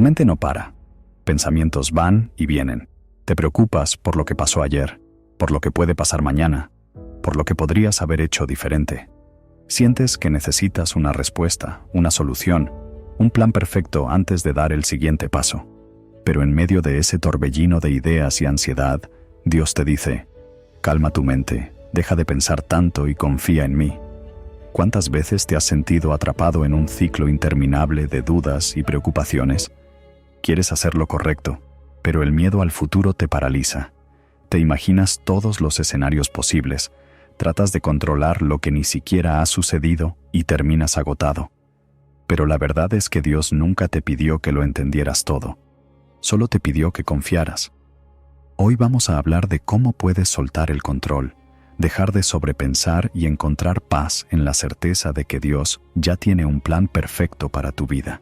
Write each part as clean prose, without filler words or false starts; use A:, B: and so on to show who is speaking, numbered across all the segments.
A: mente no para. Pensamientos van y vienen. Te preocupas por lo que pasó ayer, por lo que puede pasar mañana, por lo que podrías haber hecho diferente. Sientes que necesitas una respuesta, una solución, un plan perfecto antes de dar el siguiente paso. Pero en medio de ese torbellino de ideas y ansiedad, Dios te dice: calma tu mente, deja de pensar tanto y confía en mí. ¿Cuántas veces te has sentido atrapado en un ciclo interminable de dudas y preocupaciones? Quieres hacer lo correcto, pero el miedo al futuro te paraliza. Te imaginas todos los escenarios posibles, tratas de controlar lo que ni siquiera ha sucedido y terminas agotado. Pero la verdad es que Dios nunca te pidió que lo entendieras todo. Solo te pidió que confiaras. Hoy vamos a hablar de cómo puedes soltar el control, dejar de sobrepensar y encontrar paz en la certeza de que Dios ya tiene un plan perfecto para tu vida.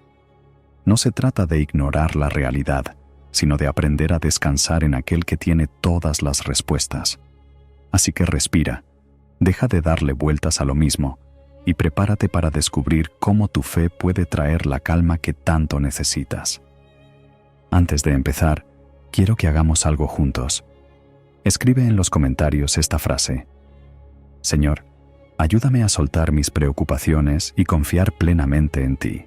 A: No se trata de ignorar la realidad, sino de aprender a descansar en aquel que tiene todas las respuestas. Así que respira, deja de darle vueltas a lo mismo y prepárate para descubrir cómo tu fe puede traer la calma que tanto necesitas. Antes de empezar, quiero que hagamos algo juntos. Escribe en los comentarios esta frase: Señor, ayúdame a soltar mis preocupaciones y confiar plenamente en ti.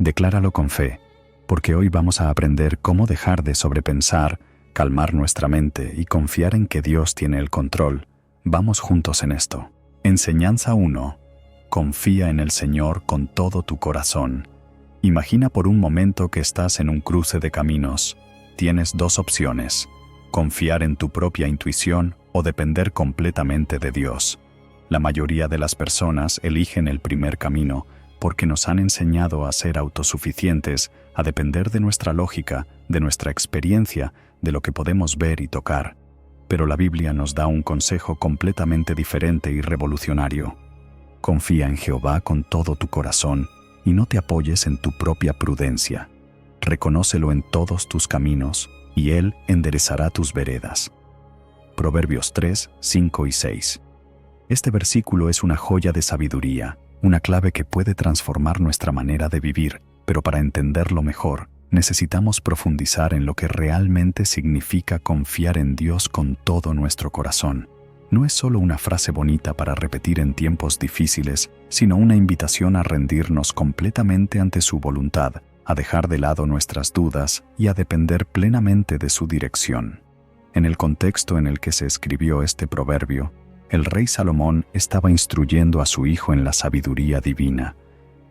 A: Decláralo con fe, porque hoy vamos a aprender cómo dejar de sobrepensar, calmar nuestra mente y confiar en que Dios tiene el control. Vamos juntos en esto. Enseñanza 1. Confía en el Señor con todo tu corazón. Imagina por un momento que estás en un cruce de caminos. Tienes dos opciones: confiar en tu propia intuición o depender completamente de Dios. La mayoría de las personas eligen el primer camino porque nos han enseñado a ser autosuficientes, a depender de nuestra lógica, de nuestra experiencia, de lo que podemos ver y tocar. Pero la Biblia nos da un consejo completamente diferente y revolucionario. Confía en Jehová con todo tu corazón y no te apoyes en tu propia prudencia. Reconócelo en todos tus caminos y Él enderezará tus veredas. Proverbios 3, 5 y 6. Este versículo es una joya de sabiduría, una clave que puede transformar nuestra manera de vivir, pero para entenderlo mejor, necesitamos profundizar en lo que realmente significa confiar en Dios con todo nuestro corazón. No es solo una frase bonita para repetir en tiempos difíciles, sino una invitación a rendirnos completamente ante su voluntad, a dejar de lado nuestras dudas y a depender plenamente de su dirección. En el contexto en el que se escribió este proverbio, el rey Salomón estaba instruyendo a su hijo en la sabiduría divina.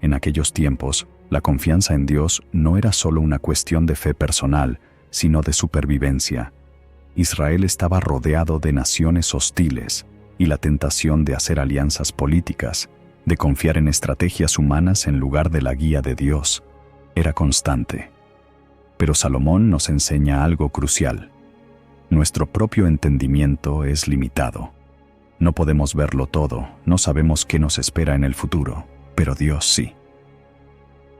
A: En aquellos tiempos, la confianza en Dios no era solo una cuestión de fe personal, sino de supervivencia. Israel estaba rodeado de naciones hostiles, y la tentación de hacer alianzas políticas, de confiar en estrategias humanas en lugar de la guía de Dios, era constante. Pero Salomón nos enseña algo crucial. Nuestro propio entendimiento es limitado. No podemos verlo todo, no sabemos qué nos espera en el futuro, pero Dios sí.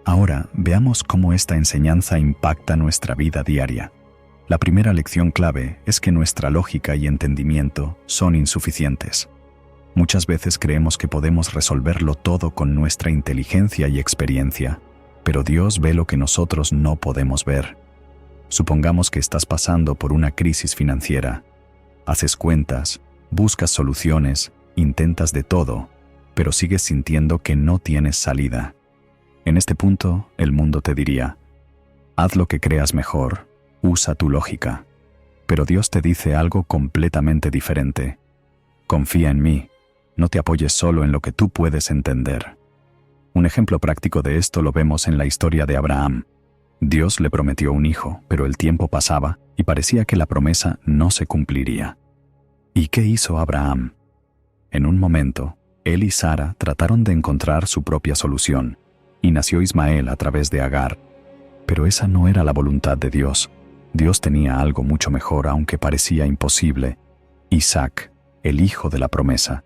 A: Ahora, veamos cómo esta enseñanza impacta nuestra vida diaria. La primera lección clave es que nuestra lógica y entendimiento son insuficientes. Muchas veces creemos que podemos resolverlo todo con nuestra inteligencia y experiencia, pero Dios ve lo que nosotros no podemos ver. Supongamos que estás pasando por una crisis financiera. Haces cuentas, buscas soluciones, intentas de todo, pero sigues sintiendo que no tienes salida. En este punto, el mundo te diría: haz lo que creas mejor, usa tu lógica. Pero Dios te dice algo completamente diferente. Confía en mí, no te apoyes solo en lo que tú puedes entender. Un ejemplo práctico de esto lo vemos en la historia de Abraham. Dios le prometió un hijo, pero el tiempo pasaba y parecía que la promesa no se cumpliría. ¿Y qué hizo Abraham? En un momento, él y Sara trataron de encontrar su propia solución, y nació Ismael a través de Agar. Pero esa no era la voluntad de Dios. Dios tenía algo mucho mejor, aunque parecía imposible: Isaac, el hijo de la promesa.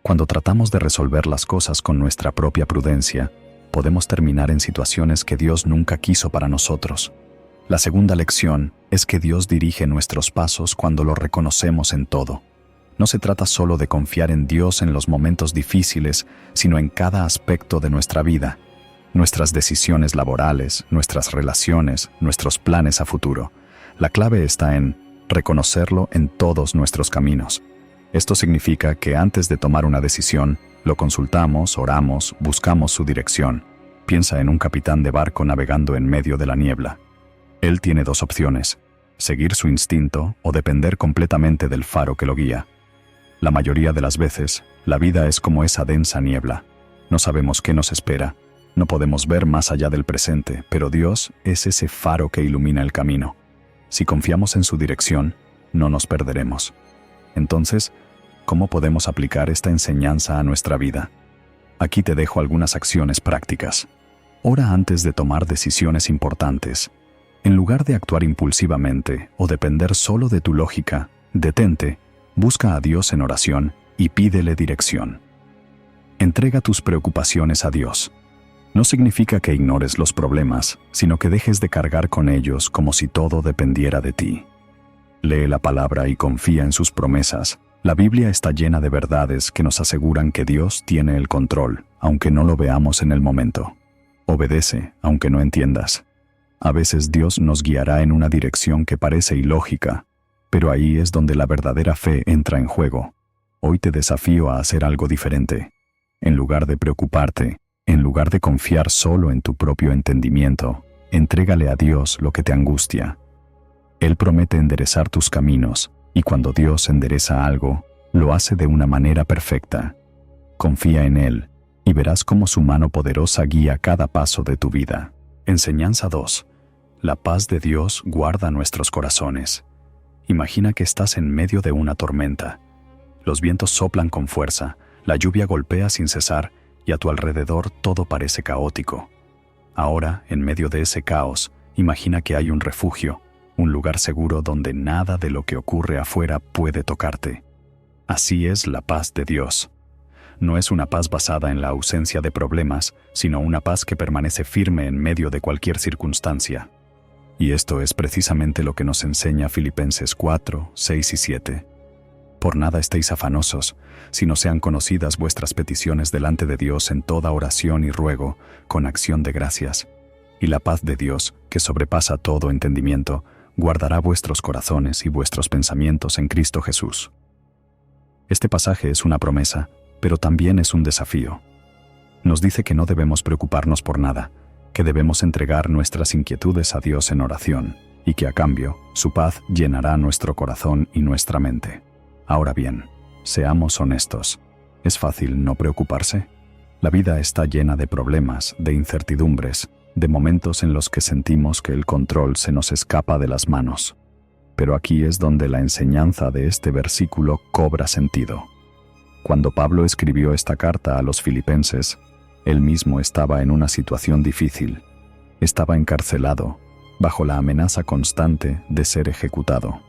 A: Cuando tratamos de resolver las cosas con nuestra propia prudencia, podemos terminar en situaciones que Dios nunca quiso para nosotros. La segunda lección es que Dios dirige nuestros pasos cuando lo reconocemos en todo. No se trata solo de confiar en Dios en los momentos difíciles, sino en cada aspecto de nuestra vida. nuestras decisiones laborales, nuestras relaciones, nuestros planes a futuro. La clave está en reconocerlo en todos nuestros caminos. Esto significa que antes de tomar una decisión, lo consultamos, oramos, buscamos su dirección. Piensa en un capitán de barco navegando en medio de la niebla. Él tiene dos opciones: seguir su instinto o depender completamente del faro que lo guía. La mayoría de las veces, la vida es como esa densa niebla. No sabemos qué nos espera, no podemos ver más allá del presente, pero Dios es ese faro que ilumina el camino. Si confiamos en su dirección, no nos perderemos. Entonces, ¿cómo podemos aplicar esta enseñanza a nuestra vida? Aquí te dejo algunas acciones prácticas. Ora antes de tomar decisiones importantes. En lugar de actuar impulsivamente o depender solo de tu lógica, detente, busca a Dios en oración y pídele dirección. Entrega tus preocupaciones a Dios. No significa que ignores los problemas, sino que dejes de cargar con ellos como si todo dependiera de ti. Lee la palabra y confía en sus promesas. La Biblia está llena de verdades que nos aseguran que Dios tiene el control, aunque no lo veamos en el momento. Obedece, aunque no entiendas. A veces Dios nos guiará en una dirección que parece ilógica, pero ahí es donde la verdadera fe entra en juego. Hoy te desafío a hacer algo diferente. En lugar de preocuparte, en lugar de confiar solo en tu propio entendimiento, entrégale a Dios lo que te angustia. Él promete enderezar tus caminos, y cuando Dios endereza algo, lo hace de una manera perfecta. Confía en Él, y verás cómo su mano poderosa guía cada paso de tu vida. Enseñanza 2. La paz de Dios guarda nuestros corazones. Imagina que estás en medio de una tormenta. Los vientos soplan con fuerza, la lluvia golpea sin cesar, y a tu alrededor todo parece caótico. Ahora, en medio de ese caos, imagina que hay un refugio, un lugar seguro donde nada de lo que ocurre afuera puede tocarte. Así es la paz de Dios. No es una paz basada en la ausencia de problemas, sino una paz que permanece firme en medio de cualquier circunstancia. Y esto es precisamente lo que nos enseña Filipenses 4, 6 y 7. Por nada estéis afanosos, sino sean conocidas vuestras peticiones delante de Dios en toda oración y ruego, con acción de gracias. Y la paz de Dios, que sobrepasa todo entendimiento, guardará vuestros corazones y vuestros pensamientos en Cristo Jesús. Este pasaje es una promesa, pero también es un desafío. Nos dice que no debemos preocuparnos por nada, que debemos entregar nuestras inquietudes a Dios en oración, y que a cambio, su paz llenará nuestro corazón y nuestra mente. Ahora bien, seamos honestos. ¿Es fácil no preocuparse? La vida está llena de problemas, de incertidumbres, de momentos en los que sentimos que el control se nos escapa de las manos. Pero aquí es donde la enseñanza de este versículo cobra sentido. Cuando Pablo escribió esta carta a los filipenses, él mismo estaba en una situación difícil. Estaba encarcelado, bajo la amenaza constante de ser ejecutado.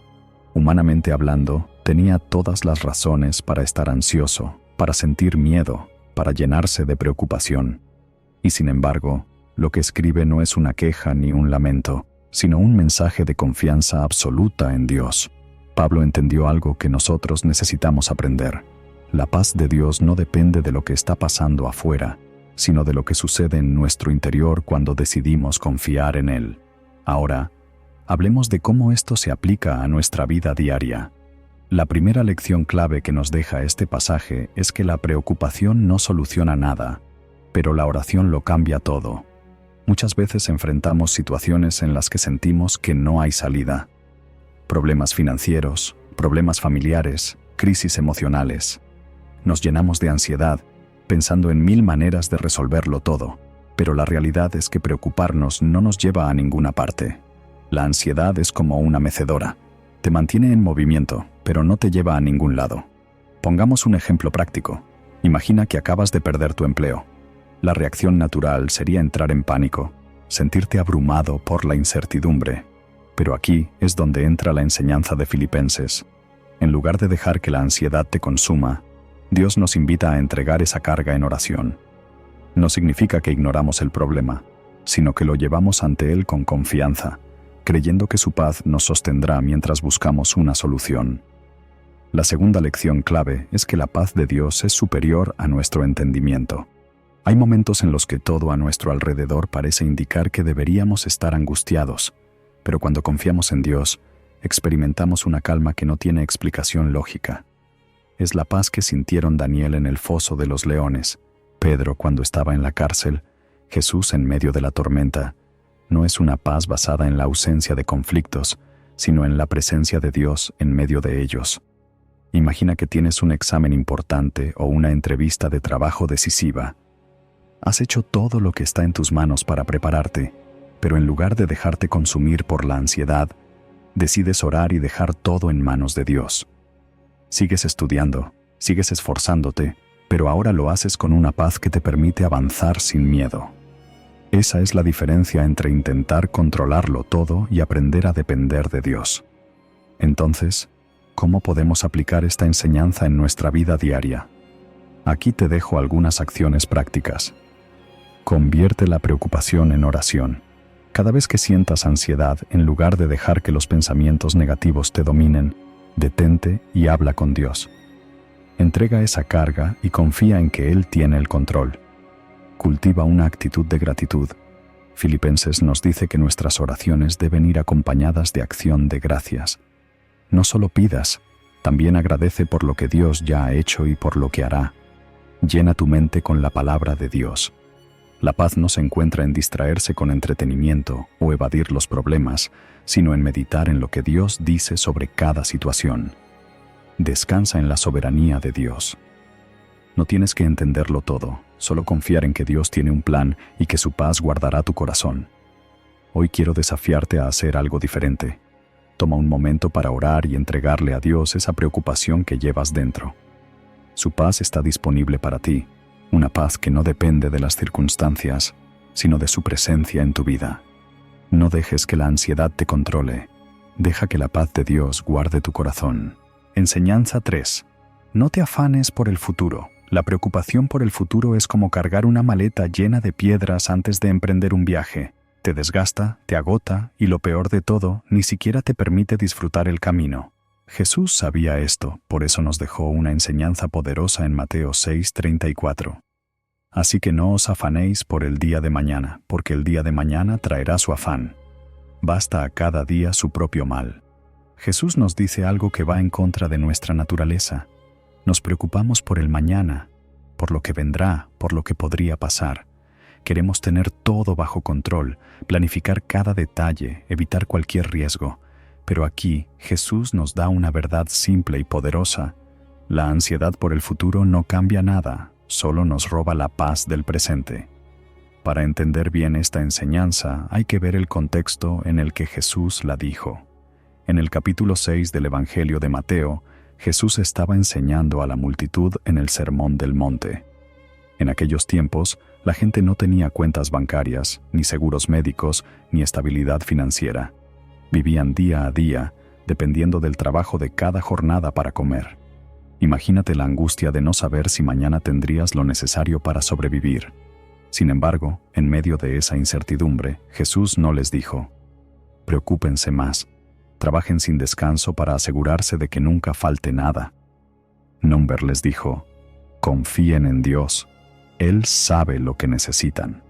A: Humanamente hablando, tenía todas las razones para estar ansioso, para sentir miedo, para llenarse de preocupación. Y sin embargo, lo que escribe no es una queja ni un lamento, sino un mensaje de confianza absoluta en Dios. Pablo entendió algo que nosotros necesitamos aprender. La paz de Dios no depende de lo que está pasando afuera, sino de lo que sucede en nuestro interior cuando decidimos confiar en Él. Ahora, hablemos de cómo esto se aplica a nuestra vida diaria. La primera lección clave que nos deja este pasaje es que la preocupación no soluciona nada, pero la oración lo cambia todo. Muchas veces enfrentamos situaciones en las que sentimos que no hay salida. Problemas financieros, problemas familiares, crisis emocionales. Nos llenamos de ansiedad, pensando en 1000 maneras de resolverlo todo, pero la realidad es que preocuparnos no nos lleva a ninguna parte. La ansiedad es como una mecedora. Te mantiene en movimiento, pero no te lleva a ningún lado. Pongamos un ejemplo práctico. Imagina que acabas de perder tu empleo. La reacción natural sería entrar en pánico, sentirte abrumado por la incertidumbre. Pero aquí es donde entra la enseñanza de Filipenses. En lugar de dejar que la ansiedad te consuma, Dios nos invita a entregar esa carga en oración. No significa que ignoramos el problema, sino que lo llevamos ante Él con confianza, creyendo que su paz nos sostendrá mientras buscamos una solución. La segunda lección clave es que la paz de Dios es superior a nuestro entendimiento. Hay momentos en los que todo a nuestro alrededor parece indicar que deberíamos estar angustiados, pero cuando confiamos en Dios, experimentamos una calma que no tiene explicación lógica. Es la paz que sintieron Daniel en el foso de los leones, Pedro cuando estaba en la cárcel, Jesús en medio de la tormenta. No es una paz basada en la ausencia de conflictos, sino en la presencia de Dios en medio de ellos. Imagina que tienes un examen importante o una entrevista de trabajo decisiva. Has hecho todo lo que está en tus manos para prepararte, pero en lugar de dejarte consumir por la ansiedad, decides orar y dejar todo en manos de Dios. Sigues estudiando, sigues esforzándote, pero ahora lo haces con una paz que te permite avanzar sin miedo. Esa es la diferencia entre intentar controlarlo todo y aprender a depender de Dios. Entonces, ¿cómo podemos aplicar esta enseñanza en nuestra vida diaria? Aquí te dejo algunas acciones prácticas. Convierte la preocupación en oración. Cada vez que sientas ansiedad, en lugar de dejar que los pensamientos negativos te dominen, detente y habla con Dios. Entrega esa carga y confía en que Él tiene el control. Cultiva una actitud de gratitud. Filipenses nos dice que nuestras oraciones deben ir acompañadas de acción de gracias. No solo pidas, también agradece por lo que Dios ya ha hecho y por lo que hará. Llena tu mente con la palabra de Dios. La paz no se encuentra en distraerse con entretenimiento o evadir los problemas, sino en meditar en lo que Dios dice sobre cada situación. Descansa en la soberanía de Dios. No tienes que entenderlo todo, solo confiar en que Dios tiene un plan y que su paz guardará tu corazón. Hoy quiero desafiarte a hacer algo diferente. Toma un momento para orar y entregarle a Dios esa preocupación que llevas dentro. Su paz está disponible para ti, una paz que no depende de las circunstancias, sino de su presencia en tu vida. No dejes que la ansiedad te controle. Deja que la paz de Dios guarde tu corazón. Enseñanza 3. No te afanes por el futuro. La preocupación por el futuro es como cargar una maleta llena de piedras antes de emprender un viaje. Te desgasta, te agota y lo peor de todo, ni siquiera te permite disfrutar el camino. Jesús sabía esto, por eso nos dejó una enseñanza poderosa en Mateo 6:34. Así que no os afanéis por el día de mañana, porque el día de mañana traerá su afán. Basta a cada día su propio mal. Jesús nos dice algo que va en contra de nuestra naturaleza. Nos preocupamos por el mañana, por lo que vendrá, por lo que podría pasar. Queremos tener todo bajo control, planificar cada detalle, evitar cualquier riesgo. Pero aquí Jesús nos da una verdad simple y poderosa. La ansiedad por el futuro no cambia nada, solo nos roba la paz del presente. Para entender bien esta enseñanza hay que ver el contexto en el que Jesús la dijo. En el capítulo 6 del Evangelio de Mateo, Jesús estaba enseñando a la multitud en el Sermón del Monte. En aquellos tiempos, la gente no tenía cuentas bancarias, ni seguros médicos, ni estabilidad financiera. Vivían día a día, dependiendo del trabajo de cada jornada para comer. Imagínate la angustia de no saber si mañana tendrías lo necesario para sobrevivir. Sin embargo, en medio de esa incertidumbre, Jesús no les dijo: preocúpense más, trabajen sin descanso para asegurarse de que nunca falte nada. Number les dijo: confíen en Dios, Él sabe lo que necesitan.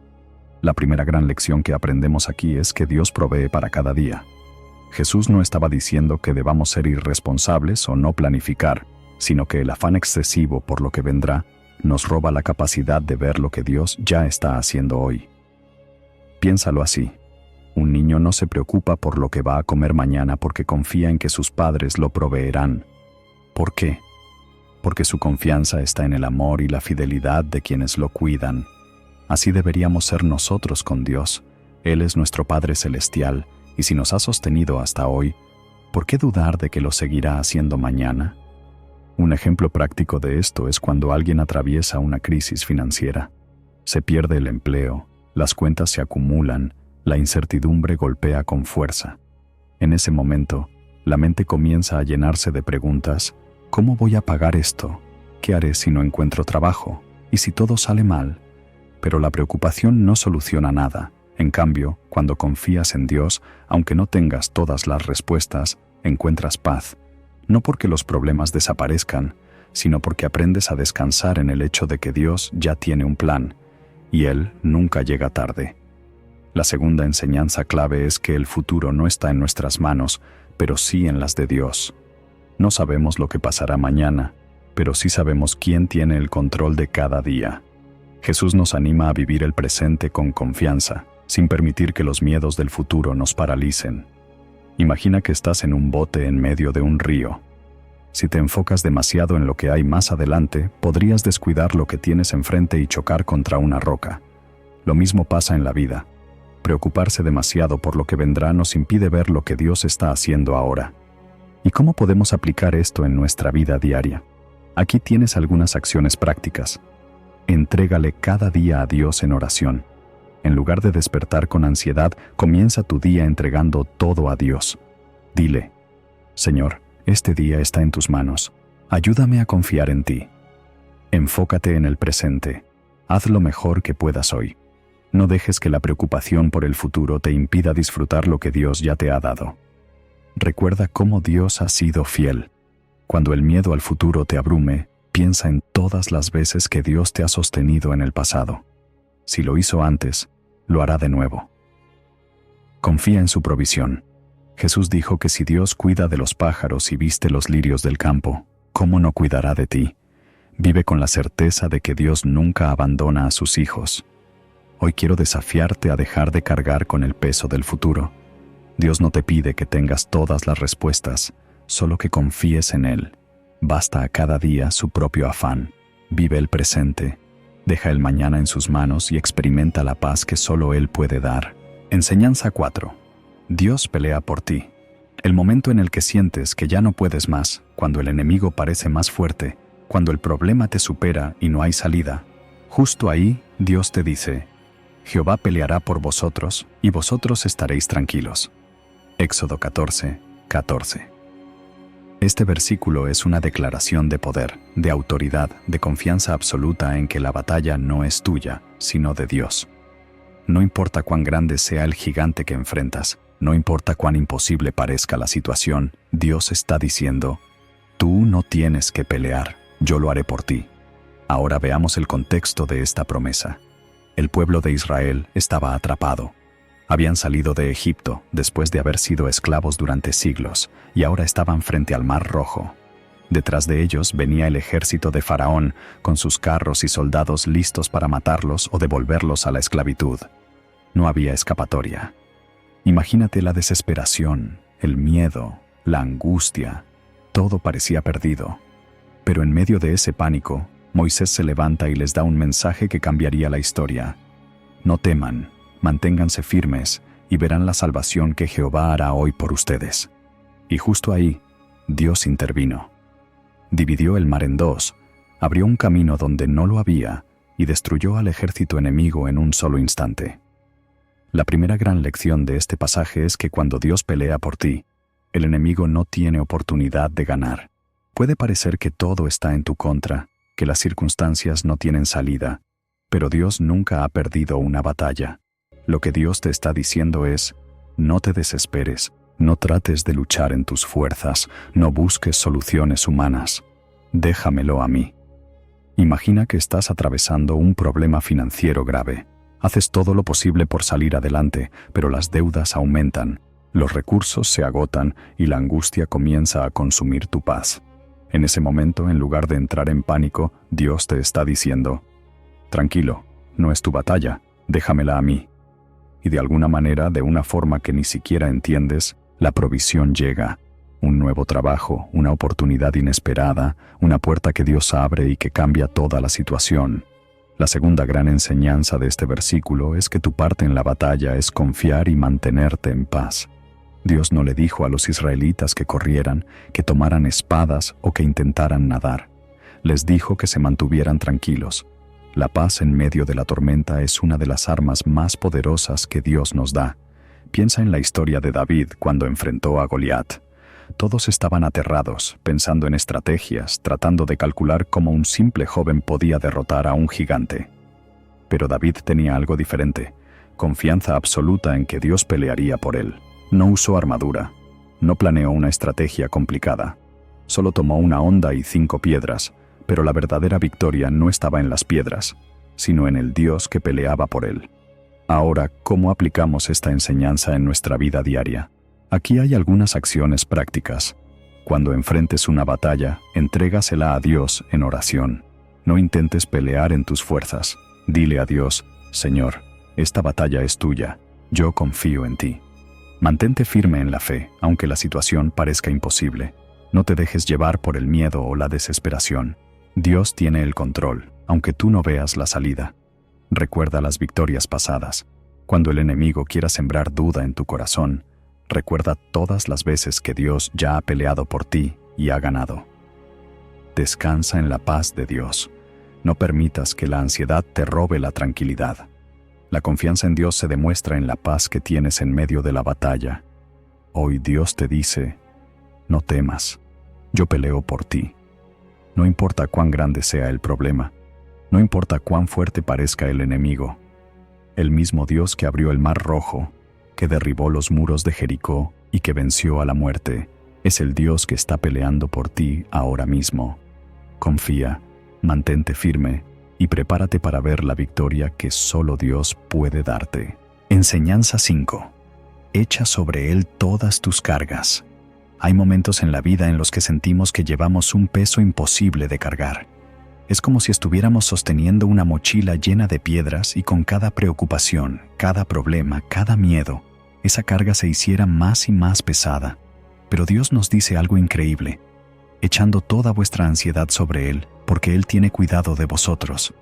A: La primera gran lección que aprendemos aquí es que Dios provee para cada día. Jesús no estaba diciendo que debamos ser irresponsables o no planificar, sino que el afán excesivo por lo que vendrá nos roba la capacidad de ver lo que Dios ya está haciendo hoy. Piénsalo así. Un niño no se preocupa por lo que va a comer mañana porque confía en que sus padres lo proveerán. ¿Por qué? Porque su confianza está en el amor y la fidelidad de quienes lo cuidan. Así deberíamos ser nosotros con Dios. Él es nuestro Padre Celestial, y si nos ha sostenido hasta hoy, ¿por qué dudar de que lo seguirá haciendo mañana? Un ejemplo práctico de esto es cuando alguien atraviesa una crisis financiera. Se pierde el empleo, las cuentas se acumulan, la incertidumbre golpea con fuerza. En ese momento, la mente comienza a llenarse de preguntas: ¿cómo voy a pagar esto? ¿Qué haré si no encuentro trabajo? ¿Y si todo sale mal? Pero la preocupación no soluciona nada. En cambio, cuando confías en Dios, aunque no tengas todas las respuestas, encuentras paz. No porque los problemas desaparezcan, sino porque aprendes a descansar en el hecho de que Dios ya tiene un plan, y Él nunca llega tarde. La segunda enseñanza clave es que el futuro no está en nuestras manos, pero sí en las de Dios. No sabemos lo que pasará mañana, pero sí sabemos quién tiene el control de cada día. Jesús nos anima a vivir el presente con confianza, sin permitir que los miedos del futuro nos paralicen. Imagina que estás en un bote en medio de un río. Si te enfocas demasiado en lo que hay más adelante, podrías descuidar lo que tienes enfrente y chocar contra una roca. Lo mismo pasa en la vida. Preocuparse demasiado por lo que vendrá nos impide ver lo que Dios está haciendo ahora. ¿Y cómo podemos aplicar esto en nuestra vida diaria? Aquí tienes algunas acciones prácticas. Entrégale cada día a Dios en oración. En lugar de despertar con ansiedad, comienza tu día entregando todo a Dios. Dile: Señor, este día está en tus manos. Ayúdame a confiar en ti. Enfócate en el presente. Haz lo mejor que puedas hoy. No dejes que la preocupación por el futuro te impida disfrutar lo que Dios ya te ha dado. Recuerda cómo Dios ha sido fiel. Cuando el miedo al futuro te abrume, piensa en todas las veces que Dios te ha sostenido en el pasado. Si lo hizo antes, lo hará de nuevo. Confía en su provisión. Jesús dijo que si Dios cuida de los pájaros y viste los lirios del campo, ¿cómo no cuidará de ti? Vive con la certeza de que Dios nunca abandona a sus hijos. Hoy quiero desafiarte a dejar de cargar con el peso del futuro. Dios no te pide que tengas todas las respuestas, solo que confíes en Él. Basta a cada día su propio afán. Vive el presente. Deja el mañana en sus manos y experimenta la paz que solo Él puede dar. Enseñanza 4. Dios pelea por ti. El momento en el que sientes que ya no puedes más, cuando el enemigo parece más fuerte, cuando el problema te supera y no hay salida, justo ahí Dios te dice: Jehová peleará por vosotros y vosotros estaréis tranquilos. Éxodo 14:14. Este versículo es una declaración de poder, de autoridad, de confianza absoluta en que la batalla no es tuya, sino de Dios. No importa cuán grande sea el gigante que enfrentas, no importa cuán imposible parezca la situación, Dios está diciendo: tú no tienes que pelear, yo lo haré por ti. Ahora veamos el contexto de esta promesa. El pueblo de Israel estaba atrapado. Habían salido de Egipto después de haber sido esclavos durante siglos y ahora estaban frente al Mar Rojo. Detrás de ellos venía el ejército de Faraón con sus carros y soldados listos para matarlos o devolverlos a la esclavitud. No había escapatoria. Imagínate la desesperación, el miedo, la angustia. Todo parecía perdido. Pero en medio de ese pánico, Moisés se levanta y les da un mensaje que cambiaría la historia. No teman, manténganse firmes y verán la salvación que Jehová hará hoy por ustedes. Y justo ahí, Dios intervino. Dividió el mar en dos, abrió un camino donde no lo había y destruyó al ejército enemigo en un solo instante. La primera gran lección de este pasaje es que cuando Dios pelea por ti, el enemigo no tiene oportunidad de ganar. Puede parecer que todo está en tu contra, que las circunstancias no tienen salida, pero Dios nunca ha perdido una batalla. Lo que Dios te está diciendo es: no te desesperes, no trates de luchar en tus fuerzas, no busques soluciones humanas. Déjamelo a mí. Imagina que estás atravesando un problema financiero grave. Haces todo lo posible por salir adelante, pero las deudas aumentan, los recursos se agotan y la angustia comienza a consumir tu paz. En ese momento, en lugar de entrar en pánico, Dios te está diciendo: tranquilo, no es tu batalla, déjamela a mí. Y de alguna manera, de una forma que ni siquiera entiendes, la provisión llega. Un nuevo trabajo, una oportunidad inesperada, una puerta que Dios abre y que cambia toda la situación. La segunda gran enseñanza de este versículo es que tu parte en la batalla es confiar y mantenerte en paz. Dios no le dijo a los israelitas que corrieran, que tomaran espadas o que intentaran nadar. Les dijo que se mantuvieran tranquilos. La paz en medio de la tormenta es una de las armas más poderosas que Dios nos da. Piensa en la historia de David cuando enfrentó a Goliat. Todos estaban aterrados, pensando en estrategias, tratando de calcular cómo un simple joven podía derrotar a un gigante. Pero David tenía algo diferente, confianza absoluta en que Dios pelearía por él. No usó armadura, no planeó una estrategia complicada. Solo tomó una honda y 5 piedras, pero la verdadera victoria no estaba en las piedras. sino en el Dios que peleaba por él. Ahora, ¿cómo aplicamos esta enseñanza en nuestra vida diaria? Aquí hay algunas acciones prácticas. Cuando enfrentes una batalla, entrégasela a Dios en oración. No intentes pelear en tus fuerzas. Dile a Dios: Señor, esta batalla es tuya. Yo confío en ti. Mantente firme en la fe, aunque la situación parezca imposible. No te dejes llevar por el miedo o la desesperación. Dios tiene el control, aunque tú no veas la salida. Recuerda las victorias pasadas. Cuando el enemigo quiera sembrar duda en tu corazón, recuerda todas las veces que Dios ya ha peleado por ti y ha ganado. Descansa en la paz de Dios. No permitas que la ansiedad te robe la tranquilidad. La confianza en Dios se demuestra en la paz que tienes en medio de la batalla. Hoy Dios te dice: no temas, yo peleo por ti. No importa cuán grande sea el problema, no importa cuán fuerte parezca el enemigo. El mismo Dios que abrió el Mar Rojo, que derribó los muros de Jericó y que venció a la muerte, es el Dios que está peleando por ti ahora mismo. Confía, mantente firme y prepárate para ver la victoria que solo Dios puede darte. Enseñanza 5. Echa sobre Él todas tus cargas. Hay momentos en la vida en los que sentimos que llevamos un peso imposible de cargar. Es como si estuviéramos sosteniendo una mochila llena de piedras y con cada preocupación, cada problema, cada miedo, esa carga se hiciera más y más pesada. Pero Dios nos dice algo increíble: echando toda vuestra ansiedad sobre Él, porque Él tiene cuidado de vosotros.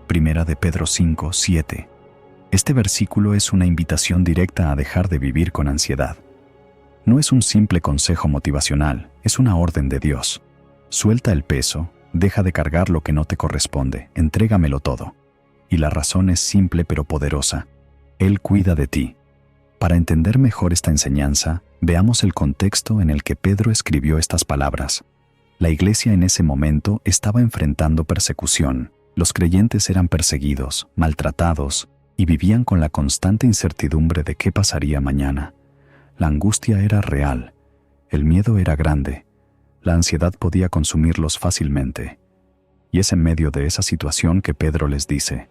A: Primera de Pedro 5, 7. Este versículo es una invitación directa a dejar de vivir con ansiedad. No es un simple consejo motivacional, es una orden de Dios. Suelta el peso, deja de cargar lo que no te corresponde, entrégamelo todo. Y la razón es simple pero poderosa: Él cuida de ti. Para entender mejor esta enseñanza, veamos el contexto en el que Pedro escribió estas palabras. La iglesia en ese momento estaba enfrentando persecución. Los creyentes eran perseguidos, maltratados, y vivían con la constante incertidumbre de qué pasaría mañana. La angustia era real, el miedo era grande, la ansiedad podía consumirlos fácilmente. Y es en medio de esa situación que Pedro les dice: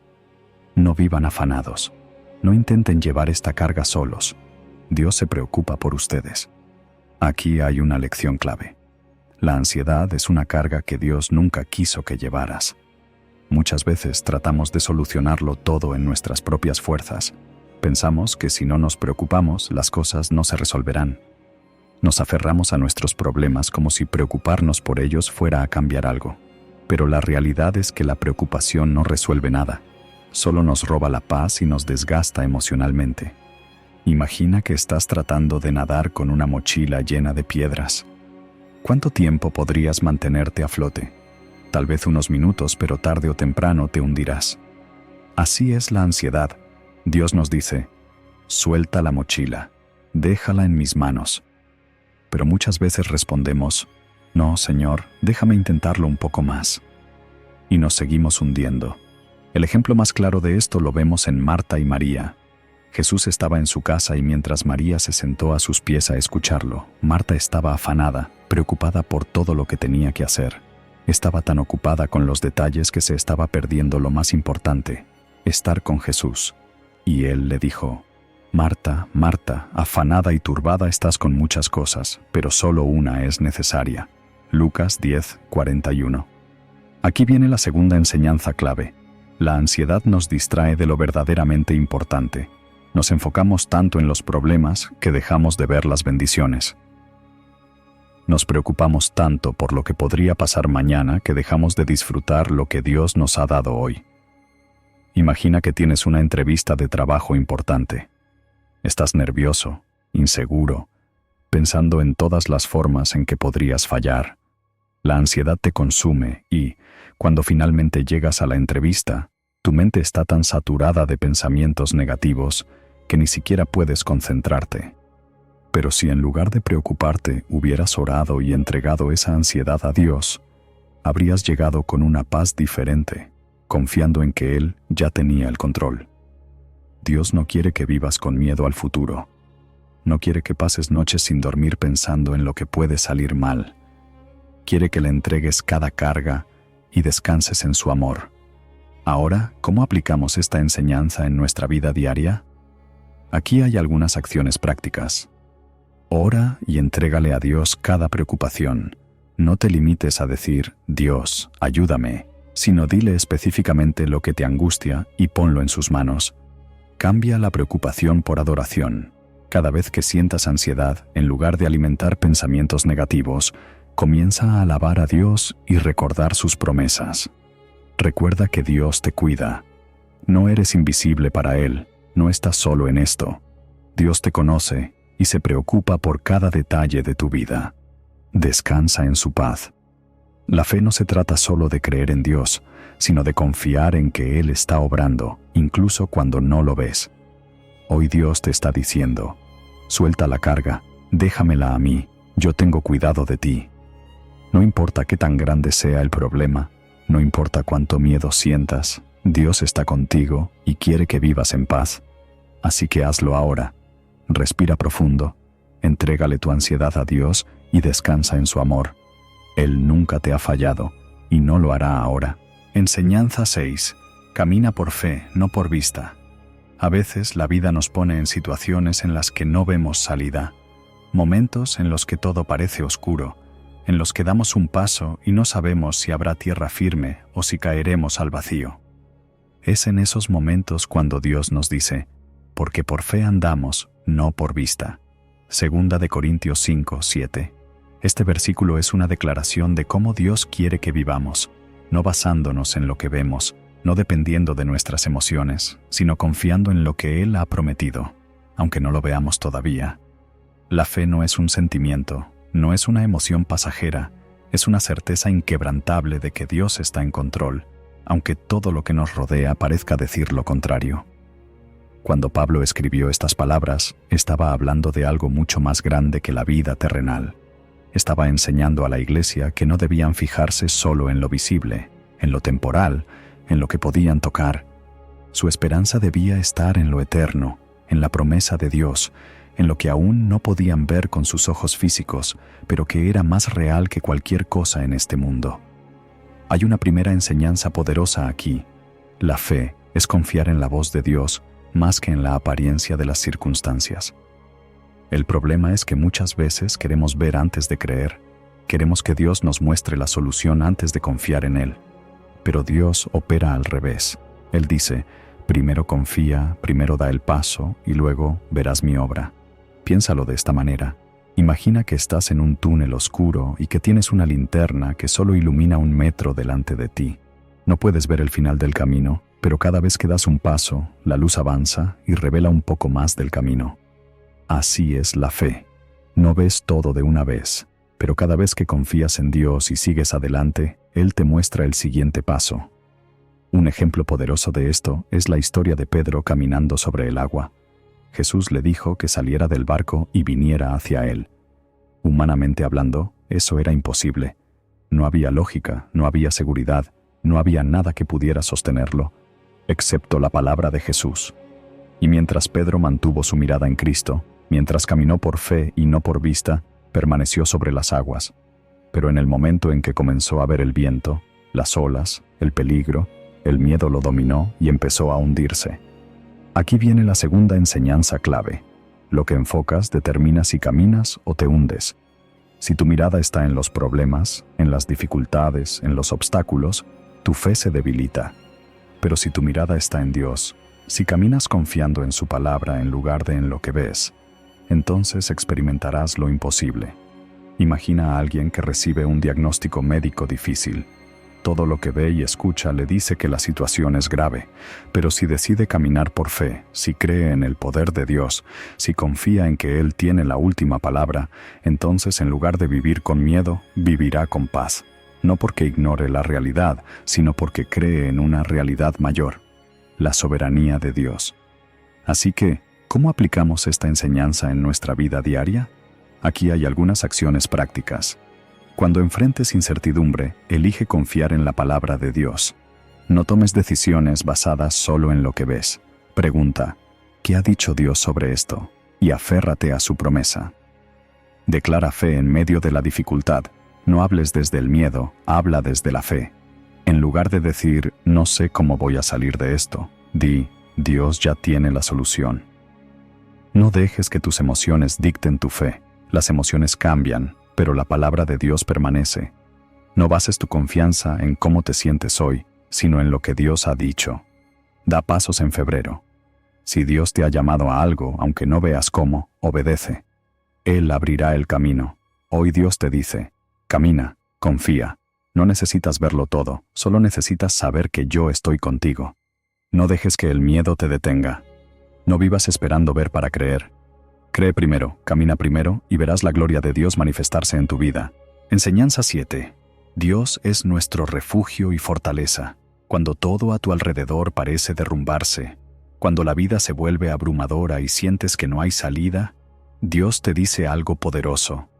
A: no vivan afanados, no intenten llevar esta carga solos, Dios se preocupa por ustedes. Aquí hay una lección clave. La ansiedad es una carga que Dios nunca quiso que llevaras. Muchas veces tratamos de solucionarlo todo en nuestras propias fuerzas. Pensamos que si no nos preocupamos, las cosas no se resolverán. Nos aferramos a nuestros problemas como si preocuparnos por ellos fuera a cambiar algo. Pero la realidad es que la preocupación no resuelve nada. Solo nos roba la paz y nos desgasta emocionalmente. Imagina que estás tratando de nadar con una mochila llena de piedras. ¿Cuánto tiempo podrías mantenerte a flote? Tal vez unos minutos, pero tarde o temprano te hundirás. Así es la ansiedad. Dios nos dice: suelta la mochila, déjala en mis manos. Pero muchas veces respondemos: no, Señor, déjame intentarlo un poco más. Y nos seguimos hundiendo. El ejemplo más claro de esto lo vemos en Marta y María. Jesús estaba en su casa y mientras María se sentó a sus pies a escucharlo, Marta estaba afanada, preocupada por todo lo que tenía que hacer. Estaba tan ocupada con los detalles que se estaba perdiendo lo más importante: estar con Jesús. Y Él le dijo: Marta, Marta, afanada y turbada estás con muchas cosas, pero solo una es necesaria. Lucas 10, 41. Aquí viene la segunda enseñanza clave. La ansiedad nos distrae de lo verdaderamente importante. Nos enfocamos tanto en los problemas que dejamos de ver las bendiciones. Nos preocupamos tanto por lo que podría pasar mañana que dejamos de disfrutar lo que Dios nos ha dado hoy. Imagina que tienes una entrevista de trabajo importante. Estás nervioso, inseguro, pensando en todas las formas en que podrías fallar. La ansiedad te consume y, cuando finalmente llegas a la entrevista, tu mente está tan saturada de pensamientos negativos que ni siquiera puedes concentrarte. Pero si en lugar de preocuparte hubieras orado y entregado esa ansiedad a Dios, habrías llegado con una paz diferente, confiando en que Él ya tenía el control. Dios no quiere que vivas con miedo al futuro. No quiere que pases noches sin dormir pensando en lo que puede salir mal. Quiere que le entregues cada carga y descanses en su amor. Ahora, ¿cómo aplicamos esta enseñanza en nuestra vida diaria? Aquí hay algunas acciones prácticas. Ora y entrégale a Dios cada preocupación. No te limites a decir, Dios, ayúdame, sino dile específicamente lo que te angustia y ponlo en sus manos. Cambia la preocupación por adoración. Cada vez que sientas ansiedad, en lugar de alimentar pensamientos negativos, comienza a alabar a Dios y recordar sus promesas. Recuerda que Dios te cuida. No eres invisible para Él, no estás solo en esto. Dios te conoce y se preocupa por cada detalle de tu vida. Descansa en su paz. La fe no se trata solo de creer en Dios, sino de confiar en que Él está obrando, incluso cuando no lo ves. Hoy Dios te está diciendo, suelta la carga, déjamela a mí, yo tengo cuidado de ti. No importa qué tan grande sea el problema, no importa cuánto miedo sientas, Dios está contigo y quiere que vivas en paz. Así que hazlo ahora. Respira profundo, entrégale tu ansiedad a Dios y descansa en su amor. Él nunca te ha fallado y no lo hará ahora. Enseñanza 6. Camina por fe, no por vista. A veces la vida nos pone en situaciones en las que no vemos salida, momentos en los que todo parece oscuro, en los que damos un paso y no sabemos si habrá tierra firme o si caeremos al vacío. Es en esos momentos cuando Dios nos dice, porque por fe andamos, no por vista. Segunda de Corintios 5:7. Este versículo es una declaración de cómo Dios quiere que vivamos, no basándonos en lo que vemos, no dependiendo de nuestras emociones, sino confiando en lo que Él ha prometido, aunque no lo veamos todavía. La fe no es un sentimiento, no es una emoción pasajera, es una certeza inquebrantable de que Dios está en control, aunque todo lo que nos rodea parezca decir lo contrario. Cuando Pablo escribió estas palabras, estaba hablando de algo mucho más grande que la vida terrenal. Estaba enseñando a la iglesia que no debían fijarse solo en lo visible, en lo temporal, en lo que podían tocar. Su esperanza debía estar en lo eterno, en la promesa de Dios, en lo que aún no podían ver con sus ojos físicos, pero que era más real que cualquier cosa en este mundo. Hay una primera enseñanza poderosa aquí. La fe es confiar en la voz de Dios más que en la apariencia de las circunstancias. El problema es que muchas veces queremos ver antes de creer. Queremos que Dios nos muestre la solución antes de confiar en Él. Pero Dios opera al revés. Él dice, primero confía, primero da el paso y luego verás mi obra. Piénsalo de esta manera. Imagina que estás en un túnel oscuro y que tienes una linterna que solo ilumina 1 metro delante de ti. No puedes ver el final del camino, pero cada vez que das un paso, la luz avanza y revela un poco más del camino. Así es la fe. No ves todo de una vez, pero cada vez que confías en Dios y sigues adelante, Él te muestra el siguiente paso. Un ejemplo poderoso de esto es la historia de Pedro caminando sobre el agua. Jesús le dijo que saliera del barco y viniera hacia él. Humanamente hablando, eso era imposible. No había lógica, no había seguridad, no había nada que pudiera sostenerlo, excepto la palabra de Jesús. Y mientras Pedro mantuvo su mirada en Cristo, mientras caminó por fe y no por vista, permaneció sobre las aguas. Pero en el momento en que comenzó a ver el viento, las olas, el peligro, el miedo lo dominó y empezó a hundirse. Aquí viene la segunda enseñanza clave. Lo que enfocas determina si caminas o te hundes. Si tu mirada está en los problemas, en las dificultades, en los obstáculos, tu fe se debilita. Pero si tu mirada está en Dios, si caminas confiando en su palabra en lugar de en lo que ves, entonces experimentarás lo imposible. Imagina a alguien que recibe un diagnóstico médico difícil. Todo lo que ve y escucha le dice que la situación es grave, pero si decide caminar por fe, si cree en el poder de Dios, si confía en que Él tiene la última palabra, entonces en lugar de vivir con miedo, vivirá con paz. No porque ignore la realidad, sino porque cree en una realidad mayor, la soberanía de Dios. Así que, ¿cómo aplicamos esta enseñanza en nuestra vida diaria? Aquí hay algunas acciones prácticas. Cuando enfrentes incertidumbre, elige confiar en la palabra de Dios. No tomes decisiones basadas solo en lo que ves. Pregunta, ¿qué ha dicho Dios sobre esto? Y aférrate a su promesa. Declara fe en medio de la dificultad. No hables desde el miedo, habla desde la fe. En lugar de decir, no sé cómo voy a salir de esto, di, Dios ya tiene la solución. No dejes que tus emociones dicten tu fe. Las emociones cambian, pero la palabra de Dios permanece. No bases tu confianza en cómo te sientes hoy, sino en lo que Dios ha dicho. Da pasos en febrero. Si Dios te ha llamado a algo, aunque no veas cómo, obedece. Él abrirá el camino. Hoy Dios te dice, camina, confía. No necesitas verlo todo, solo necesitas saber que yo estoy contigo. No dejes que el miedo te detenga. No vivas esperando ver para creer. Cree primero, camina primero y verás la gloria de Dios manifestarse en tu vida. Enseñanza 7. Dios es nuestro refugio y fortaleza. Cuando todo a tu alrededor parece derrumbarse, cuando la vida se vuelve abrumadora y sientes que no hay salida, Dios te dice algo poderoso.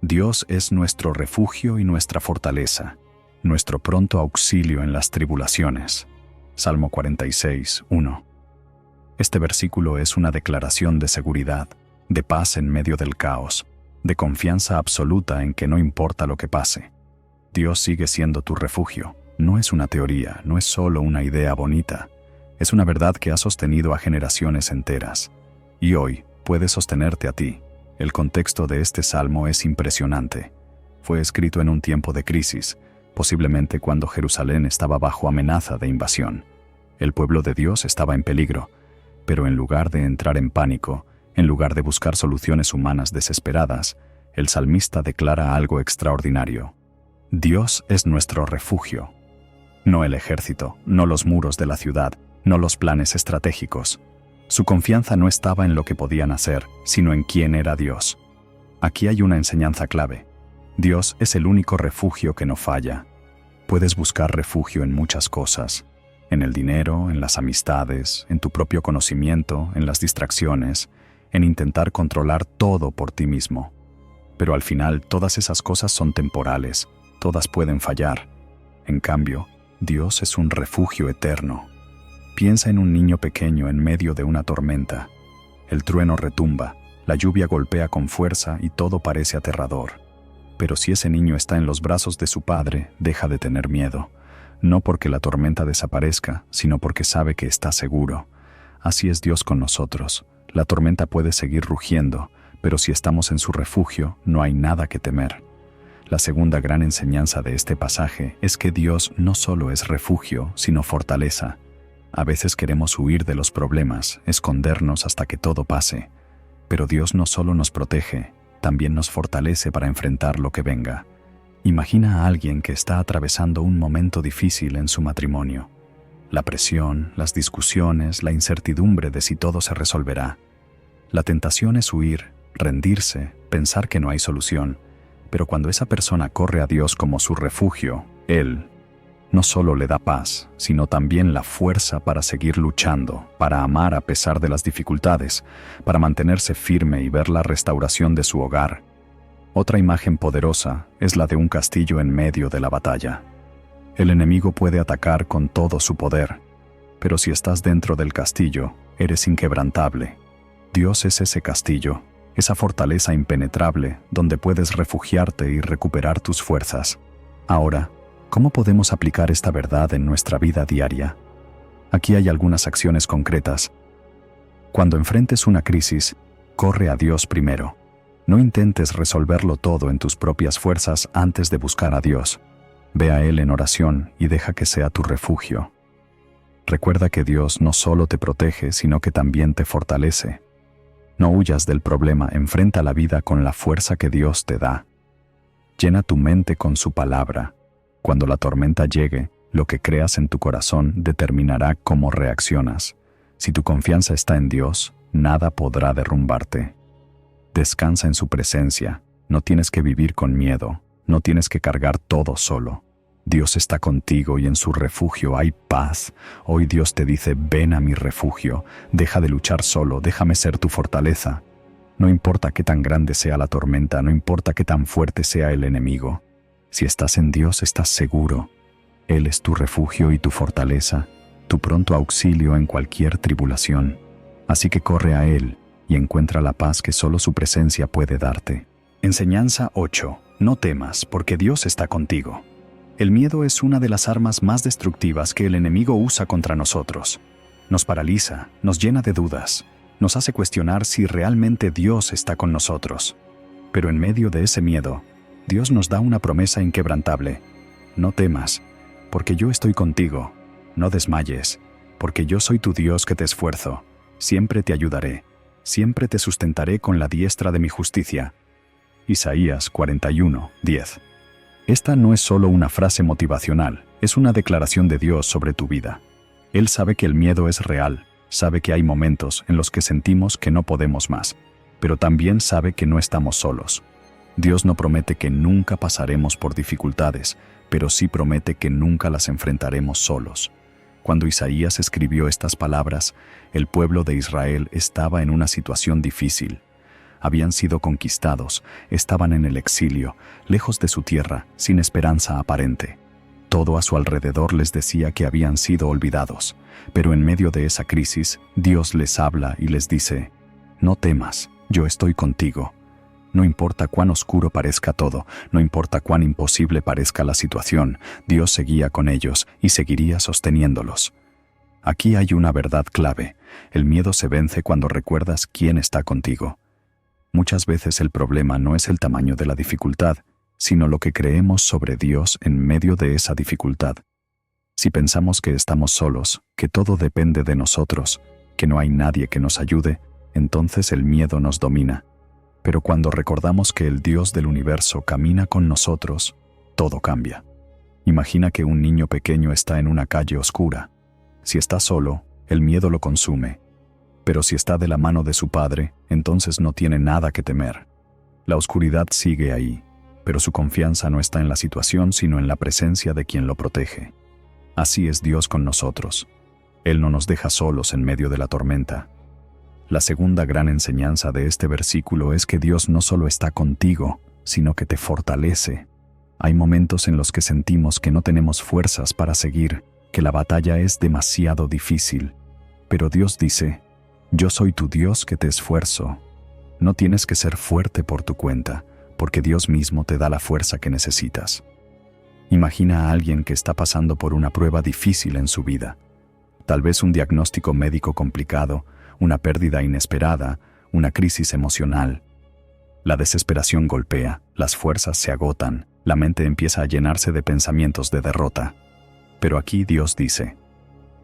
A: Dios es nuestro refugio y nuestra fortaleza, nuestro pronto auxilio en las tribulaciones. Salmo 46, 1. Este versículo es una declaración de seguridad, de paz en medio del caos, de confianza absoluta en que no importa lo que pase. Dios sigue siendo tu refugio. No es una teoría, no es solo una idea bonita. Es una verdad que ha sostenido a generaciones enteras. Y hoy puede sostenerte a ti. El contexto de este salmo es impresionante. Fue escrito en un tiempo de crisis, posiblemente cuando Jerusalén estaba bajo amenaza de invasión. El pueblo de Dios estaba en peligro, pero en lugar de entrar en pánico, en lugar de buscar soluciones humanas desesperadas, el salmista declara algo extraordinario. Dios es nuestro refugio. No el ejército, no los muros de la ciudad, no los planes estratégicos. Su confianza no estaba en lo que podían hacer, sino en quién era Dios. Aquí hay una enseñanza clave. Dios es el único refugio que no falla. Puedes buscar refugio en muchas cosas, en el dinero, en las amistades, en tu propio conocimiento, en las distracciones, en intentar controlar todo por ti mismo. Pero al final todas esas cosas son temporales, todas pueden fallar. En cambio, Dios es un refugio eterno. Piensa en un niño pequeño en medio de una tormenta. El trueno retumba, la lluvia golpea con fuerza y todo parece aterrador. Pero si ese niño está en los brazos de su padre, deja de tener miedo. No porque la tormenta desaparezca, sino porque sabe que está seguro. Así es Dios con nosotros. La tormenta puede seguir rugiendo, pero si estamos en su refugio, no hay nada que temer. La segunda gran enseñanza de este pasaje es que Dios no solo es refugio, sino fortaleza. A veces queremos huir de los problemas, escondernos hasta que todo pase. Pero Dios no solo nos protege, también nos fortalece para enfrentar lo que venga. Imagina a alguien que está atravesando un momento difícil en su matrimonio. La presión, las discusiones, la incertidumbre de si todo se resolverá. La tentación es huir, rendirse, pensar que no hay solución. Pero cuando esa persona corre a Dios como su refugio, Él no solo le da paz, sino también la fuerza para seguir luchando, para amar a pesar de las dificultades, para mantenerse firme y ver la restauración de su hogar. Otra imagen poderosa es la de un castillo en medio de la batalla. El enemigo puede atacar con todo su poder, pero si estás dentro del castillo, eres inquebrantable. Dios es ese castillo, esa fortaleza impenetrable donde puedes refugiarte y recuperar tus fuerzas. Ahora, ¿cómo podemos aplicar esta verdad en nuestra vida diaria? Aquí hay algunas acciones concretas. Cuando enfrentes una crisis, corre a Dios primero. No intentes resolverlo todo en tus propias fuerzas antes de buscar a Dios. Ve a Él en oración y deja que sea tu refugio. Recuerda que Dios no solo te protege, sino que también te fortalece. No huyas del problema, enfrenta la vida con la fuerza que Dios te da. Llena tu mente con su palabra. Cuando la tormenta llegue, lo que creas en tu corazón determinará cómo reaccionas. Si tu confianza está en Dios, nada podrá derrumbarte. Descansa en su presencia. No tienes que vivir con miedo. No tienes que cargar todo solo. Dios está contigo y en su refugio hay paz. Hoy Dios te dice, ven a mi refugio. Deja de luchar solo, déjame ser tu fortaleza. No importa qué tan grande sea la tormenta, no importa qué tan fuerte sea el enemigo. Si estás en Dios, estás seguro. Él es tu refugio y tu fortaleza, tu pronto auxilio en cualquier tribulación. Así que corre a Él y encuentra la paz que solo su presencia puede darte. Enseñanza 8. No temas, porque Dios está contigo. El miedo es una de las armas más destructivas que el enemigo usa contra nosotros. Nos paraliza, nos llena de dudas, nos hace cuestionar si realmente Dios está con nosotros. Pero en medio de ese miedo, Dios nos da una promesa inquebrantable. No temas, porque yo estoy contigo. No desmayes, porque yo soy tu Dios que te esfuerzo. Siempre te ayudaré, siempre te sustentaré con la diestra de mi justicia. Isaías 41:10. Esta no es solo una frase motivacional, es una declaración de Dios sobre tu vida. Él sabe que el miedo es real, sabe que hay momentos en los que sentimos que no podemos más, pero también sabe que no estamos solos. Dios no promete que nunca pasaremos por dificultades, pero sí promete que nunca las enfrentaremos solos. Cuando Isaías escribió estas palabras, el pueblo de Israel estaba en una situación difícil. Habían sido conquistados, estaban en el exilio, lejos de su tierra, sin esperanza aparente. Todo a su alrededor les decía que habían sido olvidados, pero en medio de esa crisis, Dios les habla y les dice: no temas, yo estoy contigo. No importa cuán oscuro parezca todo, no importa cuán imposible parezca la situación, Dios seguía con ellos y seguiría sosteniéndolos. Aquí hay una verdad clave: el miedo se vence cuando recuerdas quién está contigo. Muchas veces el problema no es el tamaño de la dificultad, sino lo que creemos sobre Dios en medio de esa dificultad. Si pensamos que estamos solos, que todo depende de nosotros, que no hay nadie que nos ayude, entonces el miedo nos domina. Pero cuando recordamos que el Dios del universo camina con nosotros, todo cambia. Imagina que un niño pequeño está en una calle oscura. Si está solo, el miedo lo consume. Pero si está de la mano de su padre, entonces no tiene nada que temer. La oscuridad sigue ahí, pero su confianza no está en la situación, sino en la presencia de quien lo protege. Así es Dios con nosotros. Él no nos deja solos en medio de la tormenta. La segunda gran enseñanza de este versículo es que Dios no solo está contigo, sino que te fortalece. Hay momentos en los que sentimos que no tenemos fuerzas para seguir, que la batalla es demasiado difícil. Pero Dios dice: yo soy tu Dios que te esfuerzo. No tienes que ser fuerte por tu cuenta, porque Dios mismo te da la fuerza que necesitas. Imagina a alguien que está pasando por una prueba difícil en su vida. Tal vez un diagnóstico médico complicado, una pérdida inesperada, una crisis emocional. La desesperación golpea, las fuerzas se agotan, la mente empieza a llenarse de pensamientos de derrota. Pero aquí Dios dice: